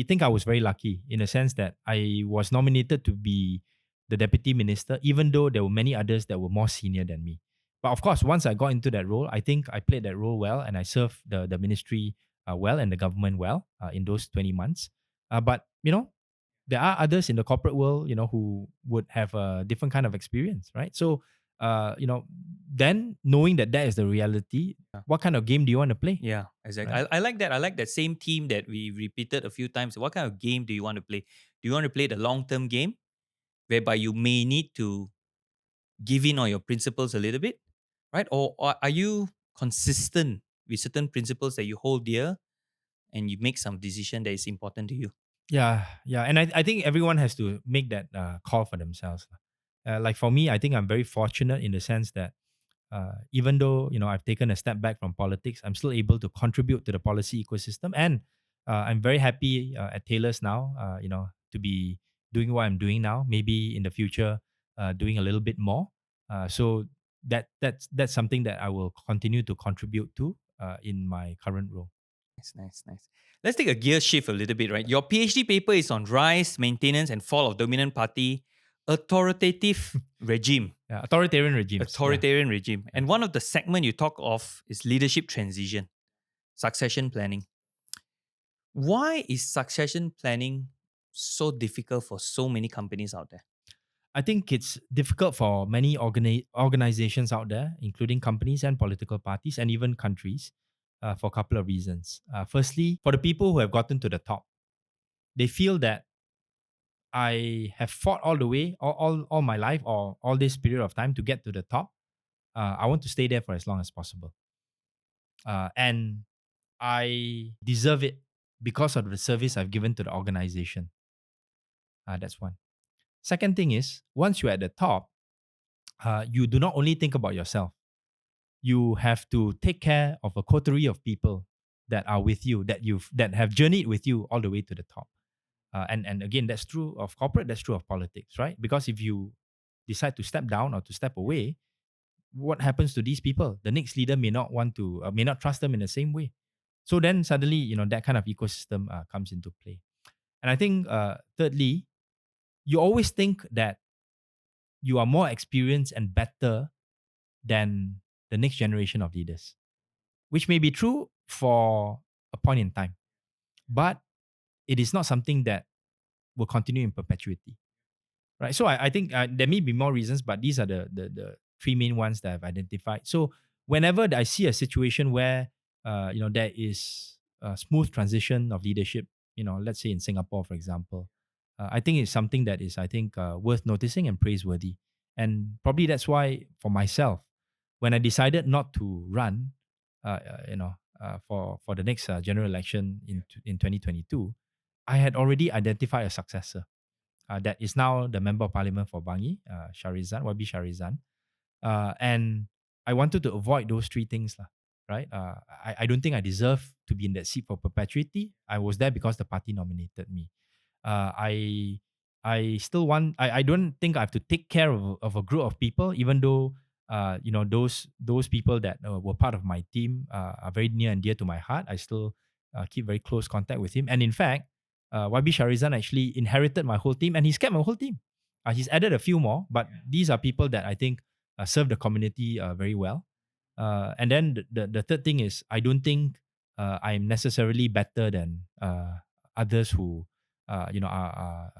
think I was very lucky in the sense that I was nominated to be the deputy minister, even though there were many others that were more senior than me. But of course, once I got into that role, I think I played that role well, and I served the ministry well and the government well in those 20 months. But there are others in the corporate world, who would have a different kind of experience, right? So, then knowing that is the reality, what kind of game do you want to play? Yeah, exactly. Right. I like that. I like that same theme that we repeated a few times. What kind of game do you want to play? Do you want to play the long term game whereby you may need to give in on your principles a little bit, right? Or are you consistent with certain principles that you hold dear and you make some decision that is important to you? Yeah, and I think everyone has to make that call for themselves. Like for me, I think I'm very fortunate in the sense that even though I've taken a step back from politics, I'm still able to contribute to the policy ecosystem, and I'm very happy at Taylor's now. To be doing what I'm doing now. Maybe in the future, doing a little bit more. So that's something that I will continue to contribute to in my current role. Nice. Let's take a gear shift a little bit, right? Your PhD paper is on rise, maintenance, and fall of dominant party, authoritative regime. Yeah, authoritarian regimes. Authoritarian regime. And one of the segment you talk of is leadership transition, succession planning. Why is succession planning so difficult for so many companies out there? I think it's difficult for many organizations out there, including companies and political parties and even countries, for a couple of reasons. Firstly, for the people who have gotten to the top, they feel that I have fought all the way, all my life, or all this period of time to get to the top, I want to stay there for as long as possible. And I deserve it because of the service I've given to the organization. That's one. Second thing is, once you're at the top, you do not only think about yourself. You have to take care of a coterie of people that are with you, that have journeyed with you all the way to the top. And again, that's true of corporate, that's true of politics, right? Because if you decide to step down or to step away, what happens to these people? The next leader may not want to, may not trust them in the same way. So then suddenly, that kind of ecosystem comes into play. And I think, thirdly, you always think that you are more experienced and better than the next generation of leaders, which may be true for a point in time, but it is not something that will continue in perpetuity, right? So I think there may be more reasons, but these are the three main ones that I've identified. So whenever I see a situation where there is a smooth transition of leadership, let's say in Singapore, for example, I think it's something that is, I think, worth noticing and praiseworthy. And probably that's why, for myself, when I decided not to run, for the next general election in 2022, I had already identified a successor that is now the Member of Parliament for Bangi, Sharizan, YB Sharizan. And I wanted to avoid those three things, lah, right? I don't think I deserve to be in that seat for perpetuity. I was there because the party nominated me. I still want. I don't think I have to take care of a group of people, even though those people that were part of my team are very near and dear to my heart. I still keep very close contact with him, and in fact, YB Sharizan actually inherited my whole team, and he's kept my whole team. He's added a few more, but these are people that I think serve the community very well. And then the third thing is, I don't think I'm necessarily better than others who are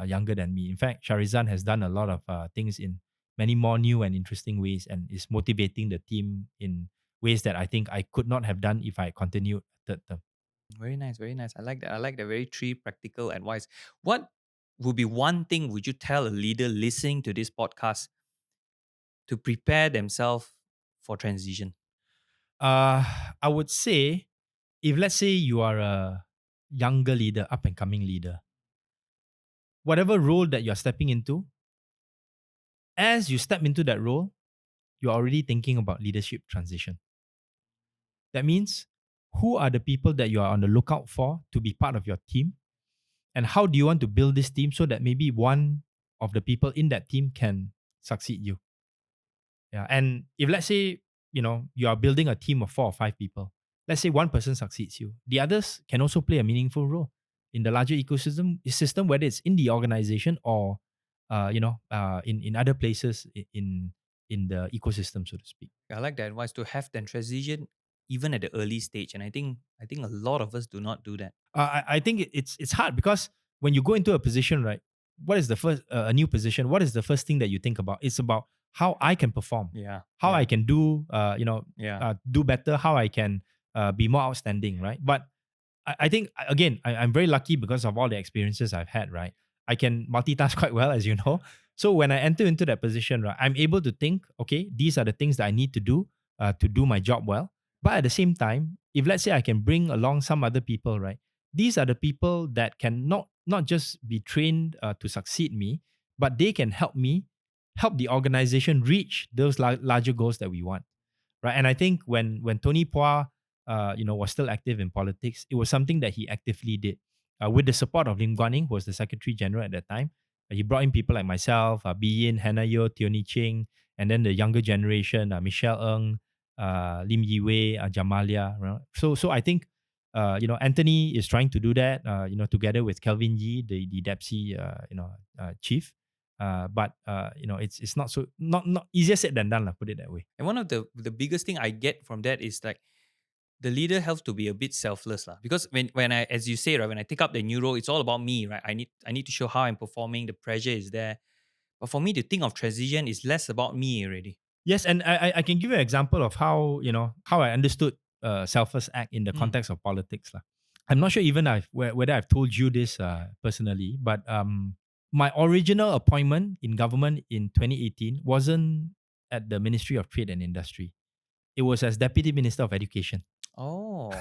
younger than me. In fact, Sharizan has done a lot of things in many more new and interesting ways, and is motivating the team in ways that I think I could not have done if I continued third term. Very nice, very nice. I like that. I like the very three practical advice. What would be one thing would you tell a leader listening to this podcast to prepare themselves for transition? I would say, if let's say you are a younger leader, up and coming leader, whatever role that you're stepping into, as you step into that role, you're already thinking about leadership transition. That means, who are the people that you are on the lookout for to be part of your team? And how do you want to build this team so that maybe one of the people in that team can succeed you? Yeah. And if let's say, you are building a team of 4 or 5 people, let's say one person succeeds you, the others can also play a meaningful role in the larger ecosystem, whether it's in the organization or, in other places in the ecosystem, so to speak. I like that advice to have that transition even at the early stage. And I think a lot of us do not do that. I think it's hard because when you go into a position, right? What is the first a new position? What is the first thing that you think about? It's about how I can perform, Yeah. how yeah, I can do, yeah. do better, how I can be more outstanding, right? But I think again, I'm very lucky because of all the experiences I've had, right? I can multitask quite well, as you know. So when I enter into that position, right, I'm able to think, okay, these are the things that I need to do my job well. But at the same time, if let's say I can bring along some other people, right, these are the people that can not just be trained to succeed me, but they can help me help the organization reach those larger goals that we want, right? And I think when Tony Pua, was still active in politics, it was something that he actively did with the support of Lim Guan Eng, who was the Secretary General at that time. He brought in people like myself, Bi Yin, Hannah Yeoh, Tioni Ching, and then the younger generation, Michelle Ng, Lim Yi Wei, Jamalia. Right? So I think Anthony is trying to do that, together with Kelvin Yee, the DEPSI, chief. But it's not easier said than done, put it that way. And one of the biggest thing I get from that is like the leader has to be a bit selfless lah. Because when I, as you say, right, when I take up the new role, it's all about me, right? I need to show how I'm performing. The pressure is there. But for me to think of transition is less about me already. Yes, and I can give you an example of how I understood selfless act in the context of politics lah. I'm not sure even whether I've told you this personally, but my original appointment in government in 2018 wasn't at the Ministry of Trade and Industry. It was as Deputy Minister of Education. Oh,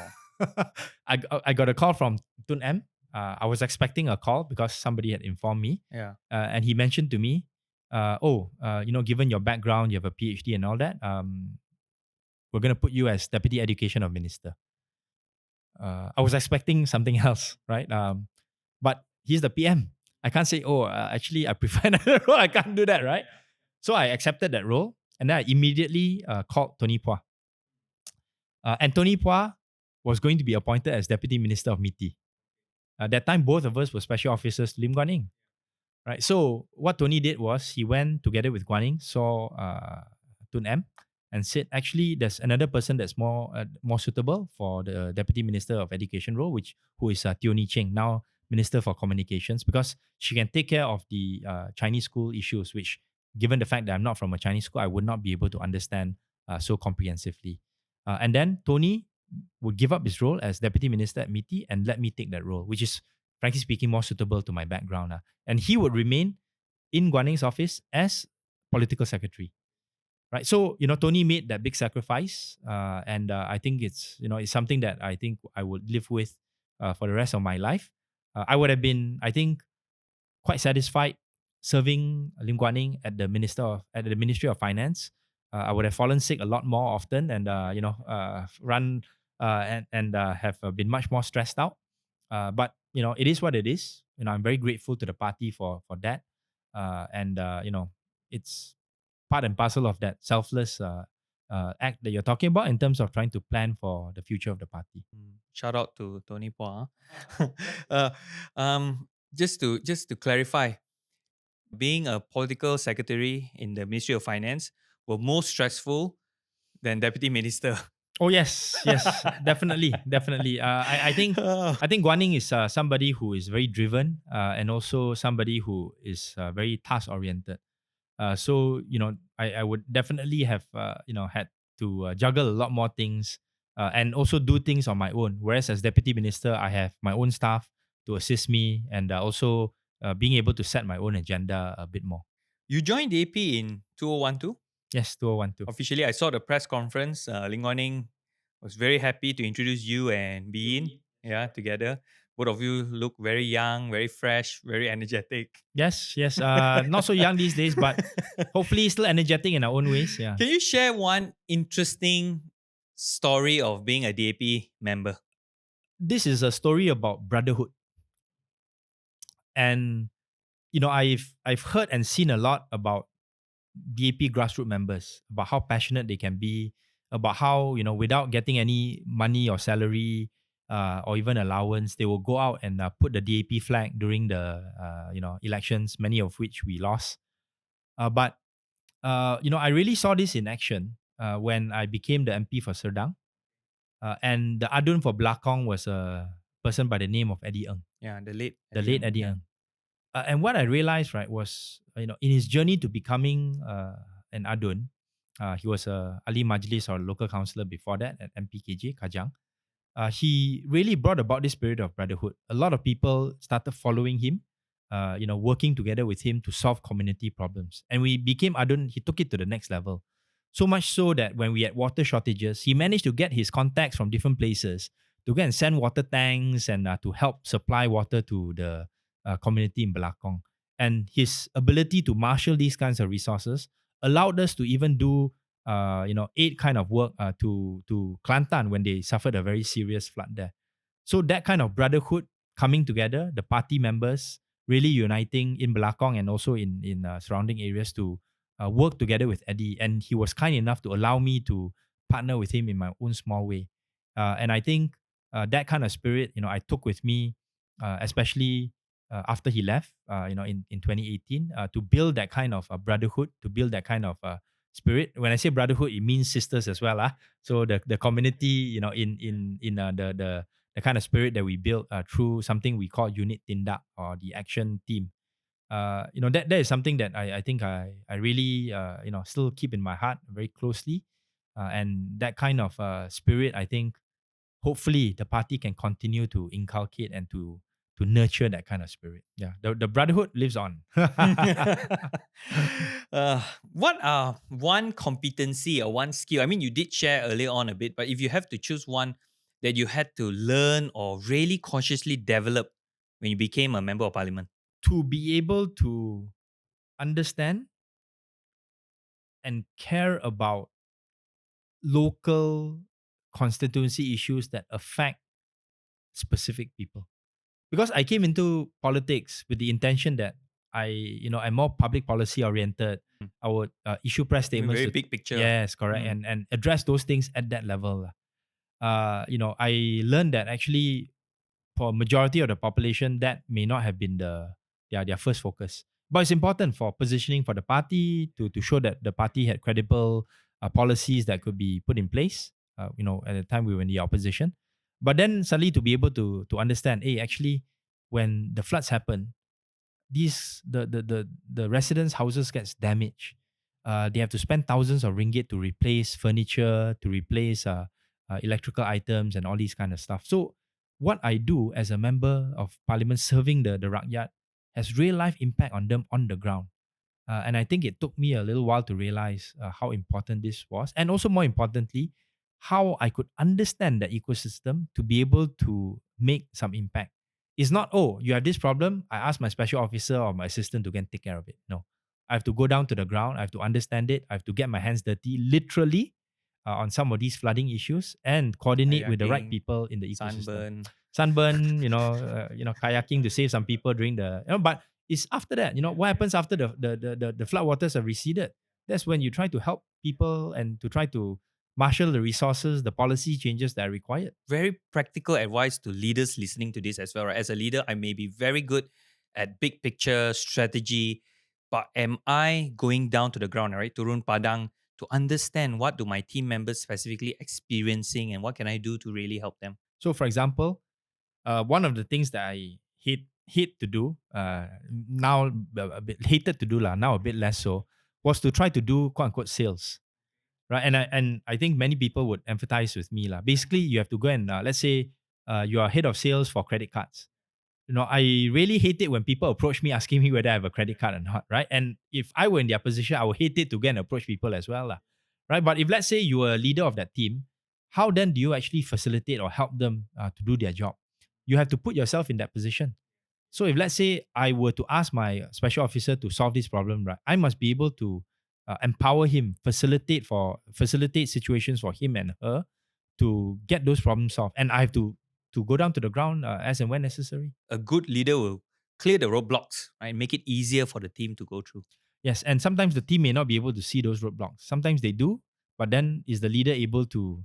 I got a call from Tun M. I was expecting a call because somebody had informed me, yeah. and he mentioned to me, given your background, you have a PhD and all that. We're gonna put you as Deputy Education of Minister. I was expecting something else, right? But he's the PM. I can't say, actually, I prefer another role. I can't do that, right? So I accepted that role, and then I immediately called Tony Phua. And Tony Phua was going to be appointed as Deputy Minister of MITI. That time, both of us were special officers to Lim Guan Eng, right? So what Tony did was he went together with Guan Eng, saw Tun M, and said, actually, there's another person that's more suitable for the Deputy Minister of Education role, who is Teo Ni Cheng, now Minister for Communications, because she can take care of the Chinese school issues, which, given the fact that I'm not from a Chinese school, I would not be able to understand so comprehensively. And then Tony would give up his role as Deputy Minister at MITI and let me take that role, which is, frankly speaking, more suitable to my background. And he would remain in Guan Eng's office as political secretary. Right. So, Tony made that big sacrifice. And I think it's something that I think I would live with for the rest of my life. I would have been, I think, quite satisfied serving Lim Guan Eng at the Ministry of Finance. I would have fallen sick a lot more often, and run and have been much more stressed out. But it is what it is. I'm very grateful to the party for that, and it's part and parcel of that selfless act that you're talking about in terms of trying to plan for the future of the party. Shout out to Tony Phua. uh, just to clarify, being a political secretary in the Ministry of Finance were more stressful than deputy minister. Oh yes, yes, definitely. I think Guan Eng is somebody who is very driven and also somebody who is very task oriented. So I would definitely have had to juggle a lot more things and also do things on my own. Whereas as deputy minister, I have my own staff to assist me and also being able to set my own agenda a bit more. You joined DAP in 2012. Yes, 2012. Officially, I saw the press conference. Ling Guan Eng was very happy to introduce you and Bean, together. Both of you look very young, very fresh, very energetic. Yes, yes. Not so young these days, but hopefully still energetic in our own ways. Yeah. Can you share one interesting story of being a DAP member? This is a story about brotherhood. And I've heard and seen a lot about DAP grassroots members, about how passionate they can be, about how without getting any money or salary or even allowance, they will go out and put the DAP flag during the elections, many of which we lost. But I really saw this in action when I became the MP for Serdang, and the Adun for Blakong was a person by the name of Eddie Ng, Yeah, the late Eddie Ng. And what I realized, right, was in his journey to becoming an Adun, he was a Ali Majlis or local councillor before that at MPKJ Kajang. He really brought about this spirit of brotherhood. A lot of people started following him, working together with him to solve community problems. And we became Adun. He took it to the next level. So much so that when we had water shortages, he managed to get his contacts from different places to go and send water tanks and to help supply water to the community in Belakong. And his ability to marshal these kinds of resources allowed us to even do aid kind of work to Kelantan when they suffered a very serious flood there. So that kind of brotherhood coming together, the party members really uniting in Belakong and also in surrounding areas to work together with Eddie. And he was kind enough to allow me to partner with him in my own small way. And I think that kind of spirit, I took with me, especially after he left, in 2018, to build that kind of brotherhood, to build that kind of spirit. When I say brotherhood, it means sisters as well. So the community, the kind of spirit that we built through something we call Unit Tindak or the action team. That is something that I think I really still keep in my heart very closely, and that kind of spirit, I think hopefully the party can continue to inculcate and to nurture that kind of spirit. Yeah, the brotherhood lives on. What are one competency or one skill? I mean, you did share earlier on a bit, but if you have to choose one that you had to learn or really consciously develop when you became a member of parliament. To be able to understand and care about local constituency issues that affect specific people. Because I came into politics with the intention that I'm more public policy oriented. Mm. I would issue press I mean, statements very to, big picture. yes, correct, Mm. and address those things at that level. I learned that actually for majority of the population, that may not have been their first focus. But it's important for positioning for the party to show that the party had credible policies that could be put in place. At the time we were in the opposition, but then suddenly to be able to understand, hey, actually, when the floods happen, the residents' houses gets damaged. They have to spend thousands of ringgit to replace furniture, to replace electrical items, and all these kind of stuff. So, what I do as a member of parliament serving the rakyat has real life impact on them on the ground. And I think it took me a little while to realize how important this was. And also, more importantly, how I could understand the ecosystem to be able to make some impact. It's not, oh, you have this problem, I ask my special officer or my assistant to go and take care of it. No. I have to go down to the ground, I have to understand it, I have to get my hands dirty, literally, on some of these flooding issues and coordinate with the right Kayaking, people in the ecosystem. sunburn. Sunburn, kayaking to save some people during but it's after that, what happens after the flood waters have receded? That's when you try to help people and to try to marshal the resources, the policy changes that are required. Very practical advice to leaders listening to this as well, right? As a leader, I may be very good at big picture strategy, but am I going down to the ground, right? Turun Padang to understand what do my team members specifically experiencing and what can I do to really help them? So, for example, one of the things that I hate to do, now a bit hated to do lah, now a bit less so, was to try to do quote unquote sales, right? And I think many people would empathize with me lah. Basically, you have to go and let's say you are head of sales for credit cards. I really hate it when people approach me asking me whether I have a credit card or not, right? And if I were in their position, I would hate it to go and approach people as well, lah, right? But if let's say you are a leader of that team, how then do you actually facilitate or help them to do their job? You have to put yourself in that position. So if let's say I were to ask my special officer to solve this problem, right, I must be able to empower him, facilitate situations for him and her to get those problems solved, and I have to go down to the ground as and when necessary. A good leader will clear the roadblocks, right? Make it easier for the team to go through. Yes, and sometimes the team may not be able to see those roadblocks. Sometimes they do, but then is the leader able to,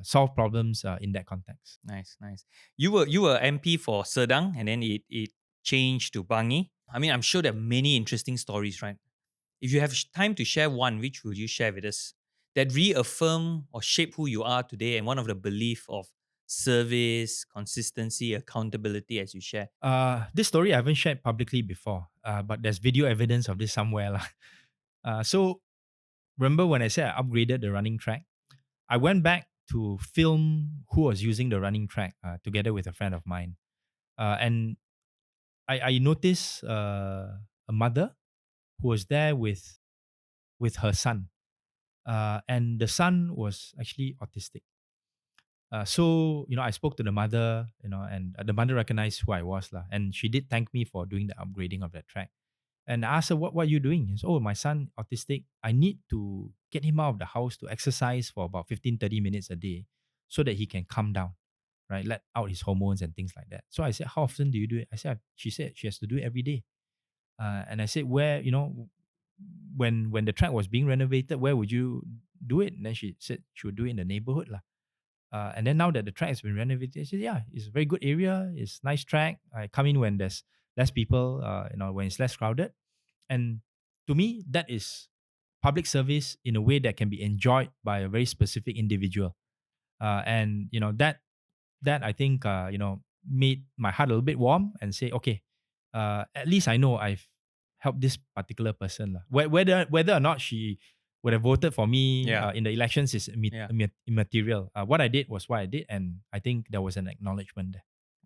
solve problems in that context? Nice, nice. You were MP for Sedang and then it changed to Bangi. I mean, I'm sure there are many interesting stories, right? If you have time to share one, which will you share with us that reaffirm or shape who you are today and one of the belief of service, consistency, accountability as you share? This story I haven't shared publicly before, but there's video evidence of this somewhere, lah. So remember when I said I upgraded the running track? I went back to film who was using the running track together with a friend of mine, and I noticed a mother who was there with her son, and the son was actually autistic. So I spoke to the mother, and the mother recognized who I was, lah, and she did thank me for doing the upgrading of that track. And I asked her, what are you doing? She said, oh, my son autistic. I need to get him out of the house to exercise for about 15-30 minutes a day so that he can calm down, right? Let out his hormones and things like that. So I said, how often do you do it? She said she has to do it every day. And I said, where, when the track was being renovated, where would you do it? And then she said she would do it in the neighborhood, lah. And then now that the track has been renovated, I said, yeah, it's a very good area. It's nice track. I come in when there's less people, when it's less crowded. And to me, that is public service in a way that can be enjoyed by a very specific individual. And that I think made my heart a little bit warm and say, okay, at least I know I've helped this particular person, lah. Whether or not she would have voted for me Yeah. in the elections is Yeah. immaterial. What I did was what I did, and I think there was an acknowledgement there.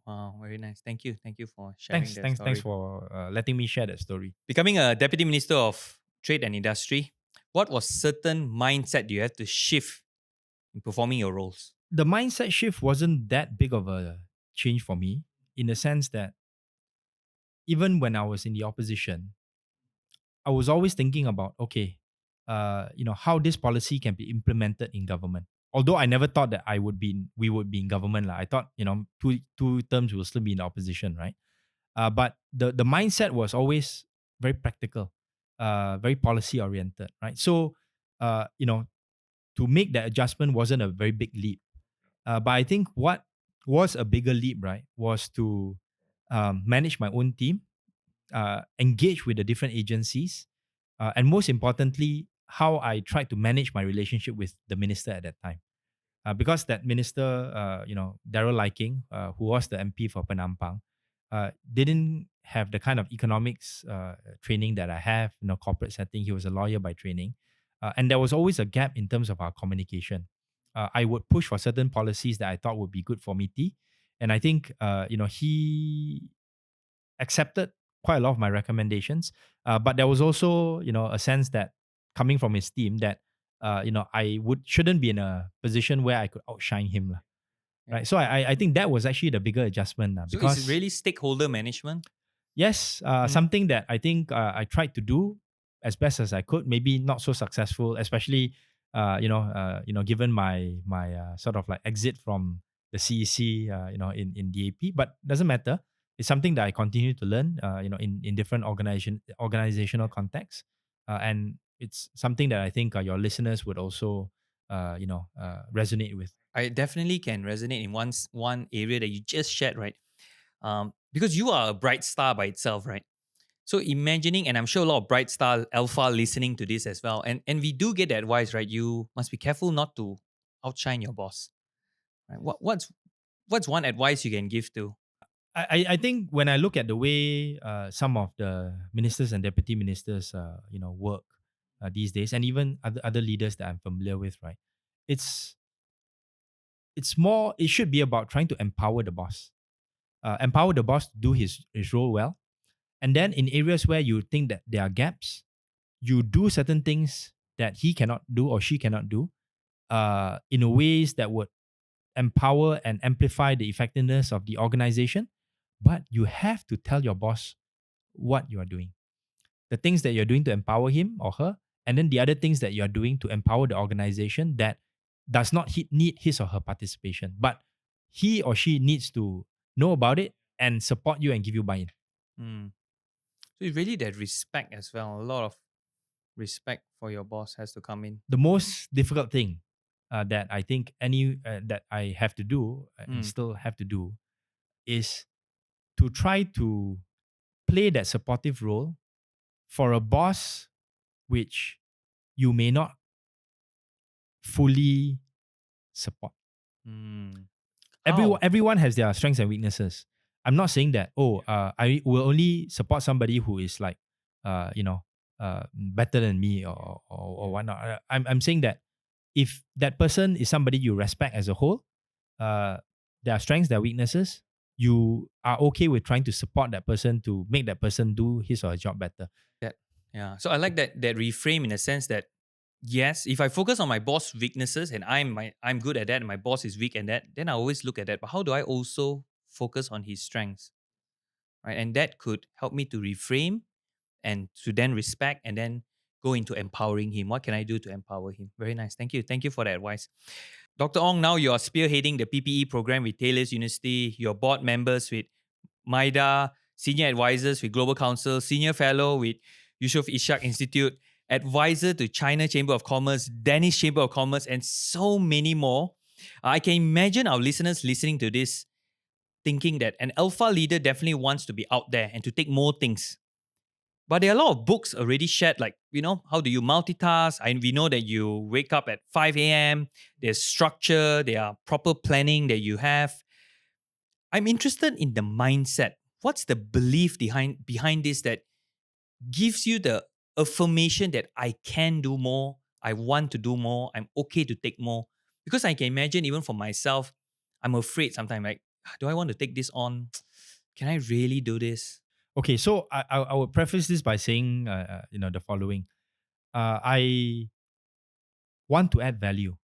Wow, very nice. Thank you. Thank you for sharing that Thanks story. for letting me share that story. Becoming a Deputy Minister of Trade and Industry, what was certain mindset you had to shift in performing your roles? The mindset shift wasn't that big of a change for me, in the sense that even when I was in the opposition, I was always thinking about, okay, how this policy can be implemented in government. Although I never thought that we would be in government. I thought, two terms will still be in the opposition, right? But the mindset was always very practical, very policy oriented, right? So, to make that adjustment wasn't a very big leap. But I think what was a bigger leap, right, was to manage my own team, engage with the different agencies, and most importantly, how I tried to manage my relationship with the minister at that time. Because that minister, Daryl Liking, who was the MP for Penampang, didn't have the kind of economics training that I have, corporate setting. He was a lawyer by training. And there was always a gap in terms of our communication. I would push for certain policies that I thought would be good for MITI. And I think, he accepted quite a lot of my recommendations. But there was also, a sense that coming from his team that, I shouldn't be in a position where I could outshine him, lah, Yeah. right? So I think that was actually the bigger adjustment, So it's because really stakeholder management. yes, something that I think I tried to do as best as I could. Maybe not so successful, especially given my sort of like exit from the CEC, in DAP. But doesn't matter. It's something that I continue to learn, in different organizational contexts, and it's something that I think your listeners would also, resonate with. I definitely can resonate in one area that you just shared, right? Because you are a bright star by itself, right? So imagining, and I'm sure a lot of bright star alpha listening to this as well, and we do get the advice, right? You must be careful not to outshine your boss. Right? What's one advice you can give to? I think when I look at the way some of the ministers and deputy ministers work these days, and even other leaders that I'm familiar with, right, it's it should be about trying to empower the boss to do his role well, and then in areas where you think that there are gaps, you do certain things that he cannot do or she cannot do, in a ways that would empower and amplify the effectiveness of the organization. But you have to tell your boss what you are doing, the things that you're doing to empower him or her, and then the other things that you're doing to empower the organization that does not need his or her participation, but he or she needs to know about it and support you and give you buy-in. Mm. So it's really that respect as well. A lot of respect for your boss has to come in. The most difficult thing that I think that I have to do and Mm. still have to do is to try to play that supportive role for a boss which you may not fully support. Mm. Everyone How? everyone has their strengths and weaknesses. I'm not saying that, I will only support somebody who is like better than me or whatnot. I'm saying that if that person is somebody you respect as a whole, uh there are strengths, there are weaknesses. You are okay with trying to support that person to make that person do his or her job better. That yeah. So I like that reframe in a sense that yes, if I focus on my boss weaknesses and I'm good at that and my boss is weak at that, then I always look at that. But how do I also focus on his strengths? Right. And that could help me to reframe and to then respect and then go into empowering him. What can I do to empower him? Very nice. Thank you. Thank you for that advice. Dr. Ong, now you are spearheading the PPE program with Taylor's University. You're board members with MIDA, senior advisors with Global Council, senior fellow with Yusof Ishak Institute, advisor to China Chamber of Commerce, Danish Chamber of Commerce, and so many more. I can imagine our listeners listening to this thinking that an alpha leader definitely wants to be out there and to take more things. But there are a lot of books already shared, like, how do you multitask? We know that you wake up at 5 a.m., there's structure, there are proper planning that you have. I'm interested in the mindset. What's the belief behind this that gives you the affirmation that I can do more, I want to do more, I'm okay to take more? Because I can imagine even for myself, I'm afraid sometimes, like do I want to take this on? Can I really do this? Okay, so I would preface this by saying, the following. I want to add value.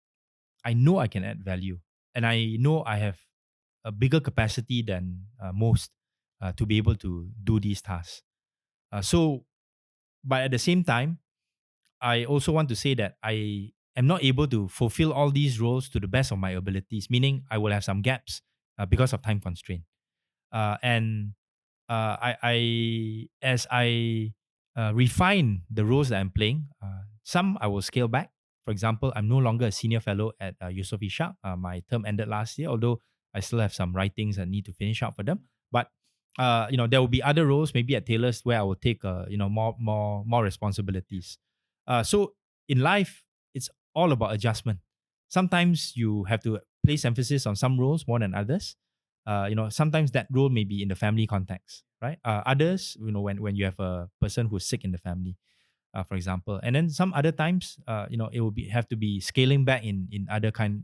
I know I can add value, and I know I have a bigger capacity than most to be able to do these tasks. But at the same time, I also want to say that I am not able to fulfill all these roles to the best of my abilities, meaning I will have some gaps because of time constraint. And as I refine the roles that I'm playing, some I will scale back. For example, I'm no longer a senior fellow at Yusof Ishak. My term ended last year, although I still have some writings that need to finish up for them. But there will be other roles, maybe at Taylor's, where I will take more responsibilities. So in life, it's all about adjustment. Sometimes you have to place emphasis on some roles more than others. Sometimes that role may be in the family context, right? Others, when you have a person who's sick in the family, for example, and then some other times, it will have to be scaling back in other kind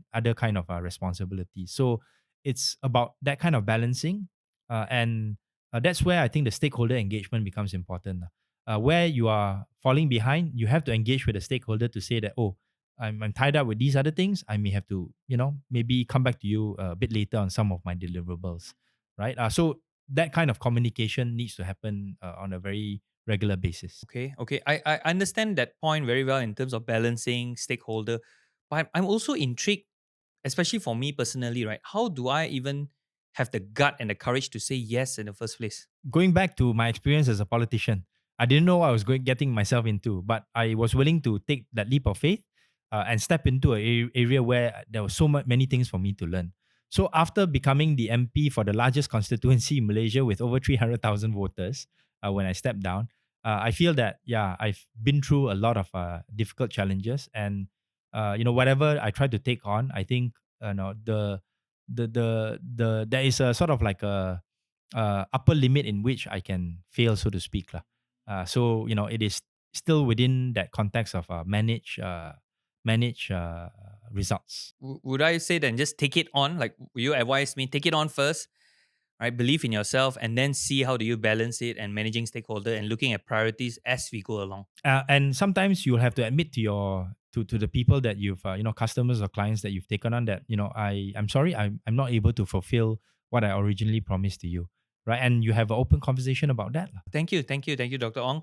of responsibilities. So it's about that kind of balancing, and that's where I think the stakeholder engagement becomes important. Where you are falling behind, you have to engage with the stakeholder to say that, oh, I'm tied up with these other things. I may have to, maybe come back to you a bit later on some of my deliverables, right? So that kind of communication needs to happen on a very regular basis. Okay. I understand that point very well in terms of balancing stakeholder, but I'm also intrigued, especially for me personally, right? How do I even have the gut and the courage to say yes in the first place? Going back to my experience as a politician, I didn't know what I was getting myself into, but I was willing to take that leap of faith and step into an area where there were many things for me to learn. So after becoming the MP for the largest constituency in Malaysia with over 300,000 voters, when I stepped down, I feel that I've been through a lot of difficult challenges, and whatever I try to take on, I think there is a sort of like a upper limit in which I can fail, so to speak, lah. So it is still within that context of manage results. Would I say then just take it on? Like, will you advise me take it on first, right? Believe in yourself, and then see how do you balance it and managing stakeholder and looking at priorities as we go along. And sometimes you'll have to admit to the people that you've customers or clients that you've taken on that I'm sorry, I'm not able to fulfill what I originally promised to you, right? And you have an open conversation about that, lah. Thank you, Dr. Ong.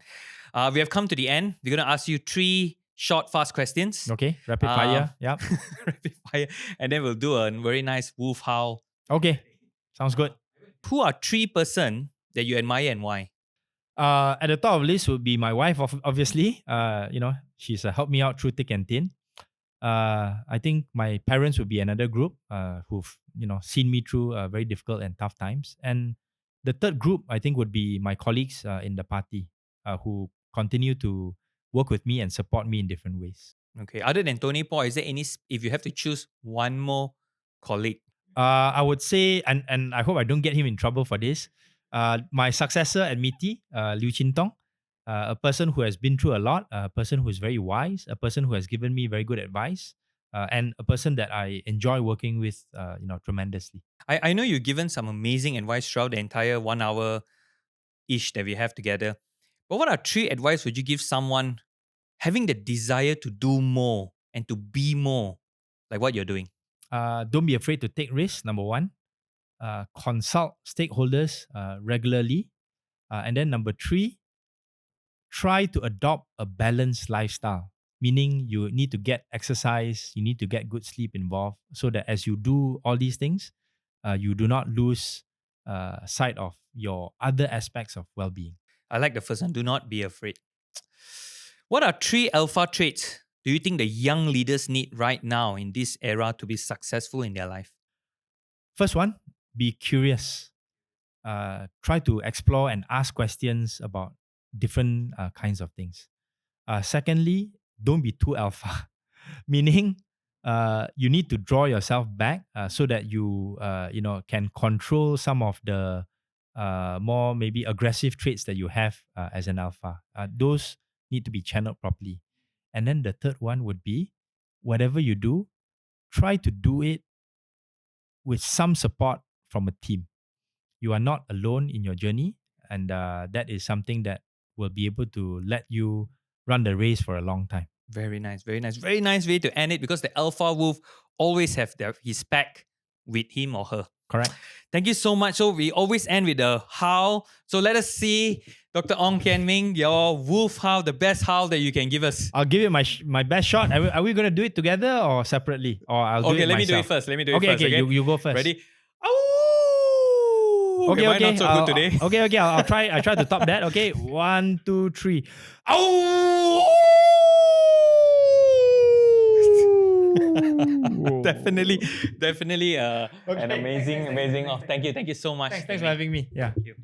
We have come to the end. We're going to ask you 3 short, fast questions. Okay, rapid fire. Yeah. Rapid fire, and then we'll do a very nice wolf howl. Okay, sounds good. Who are 3 person that you admire and why? At the top of the list would be my wife, obviously. She's helped me out through thick and thin. I think my parents would be another group who've seen me through very difficult and tough times. And the third group, I think, would be my colleagues in the party who continue to work with me and support me in different ways. Okay. Other than Tony Paul, is there any? If you have to choose one more colleague, I would say, and I hope I don't get him in trouble for this. My successor at MITI, Liu Chintong, a person who has been through a lot, a person who is very wise, a person who has given me very good advice, and a person that I enjoy working with, tremendously. I know you've given some amazing advice throughout the entire 1 hour ish that we have together. But what are 3 advice would you give someone having the desire to do more and to be more, like what you're doing? Don't be afraid to take risks, number one. Consult stakeholders regularly. And then number 3, try to adopt a balanced lifestyle, meaning you need to get exercise, you need to get good sleep involved, so that as you do all these things, you do not lose sight of your other aspects of well-being. I like the first one. Do not be afraid. What are 3 alpha traits do you think the young leaders need right now in this era to be successful in their life? First one, be curious. Try to explore and ask questions about different kinds of things. Secondly, don't be too alpha, meaning you need to draw yourself back so that you can control some of the more maybe aggressive traits that you have as an alpha. Those need to be channeled properly. And then the third one would be, whatever you do, try to do it with some support from a team. You are not alone in your journey, and that is something that will be able to let you run the race for a long time. Very nice, very nice. Very nice way to end it because the alpha wolf always have his pack with him or her. Correct. Thank you so much. So we always end with the howl. So let us see, Dr. Ong Kian Ming, your wolf howl, the best howl that you can give us. I'll give you my best shot. Are we going to do it together or separately? Or I'll do it Okay, let me do it myself? first. Let me do it Okay, first. okay, you go first. Ready? Ow! Okay, mine not so good today. Okay, I'll try to top that. Okay, 1, 2, 3. Ow! Definitely an amazing. Oh, thank you so much. Thanks for having me. Yeah. Thank you.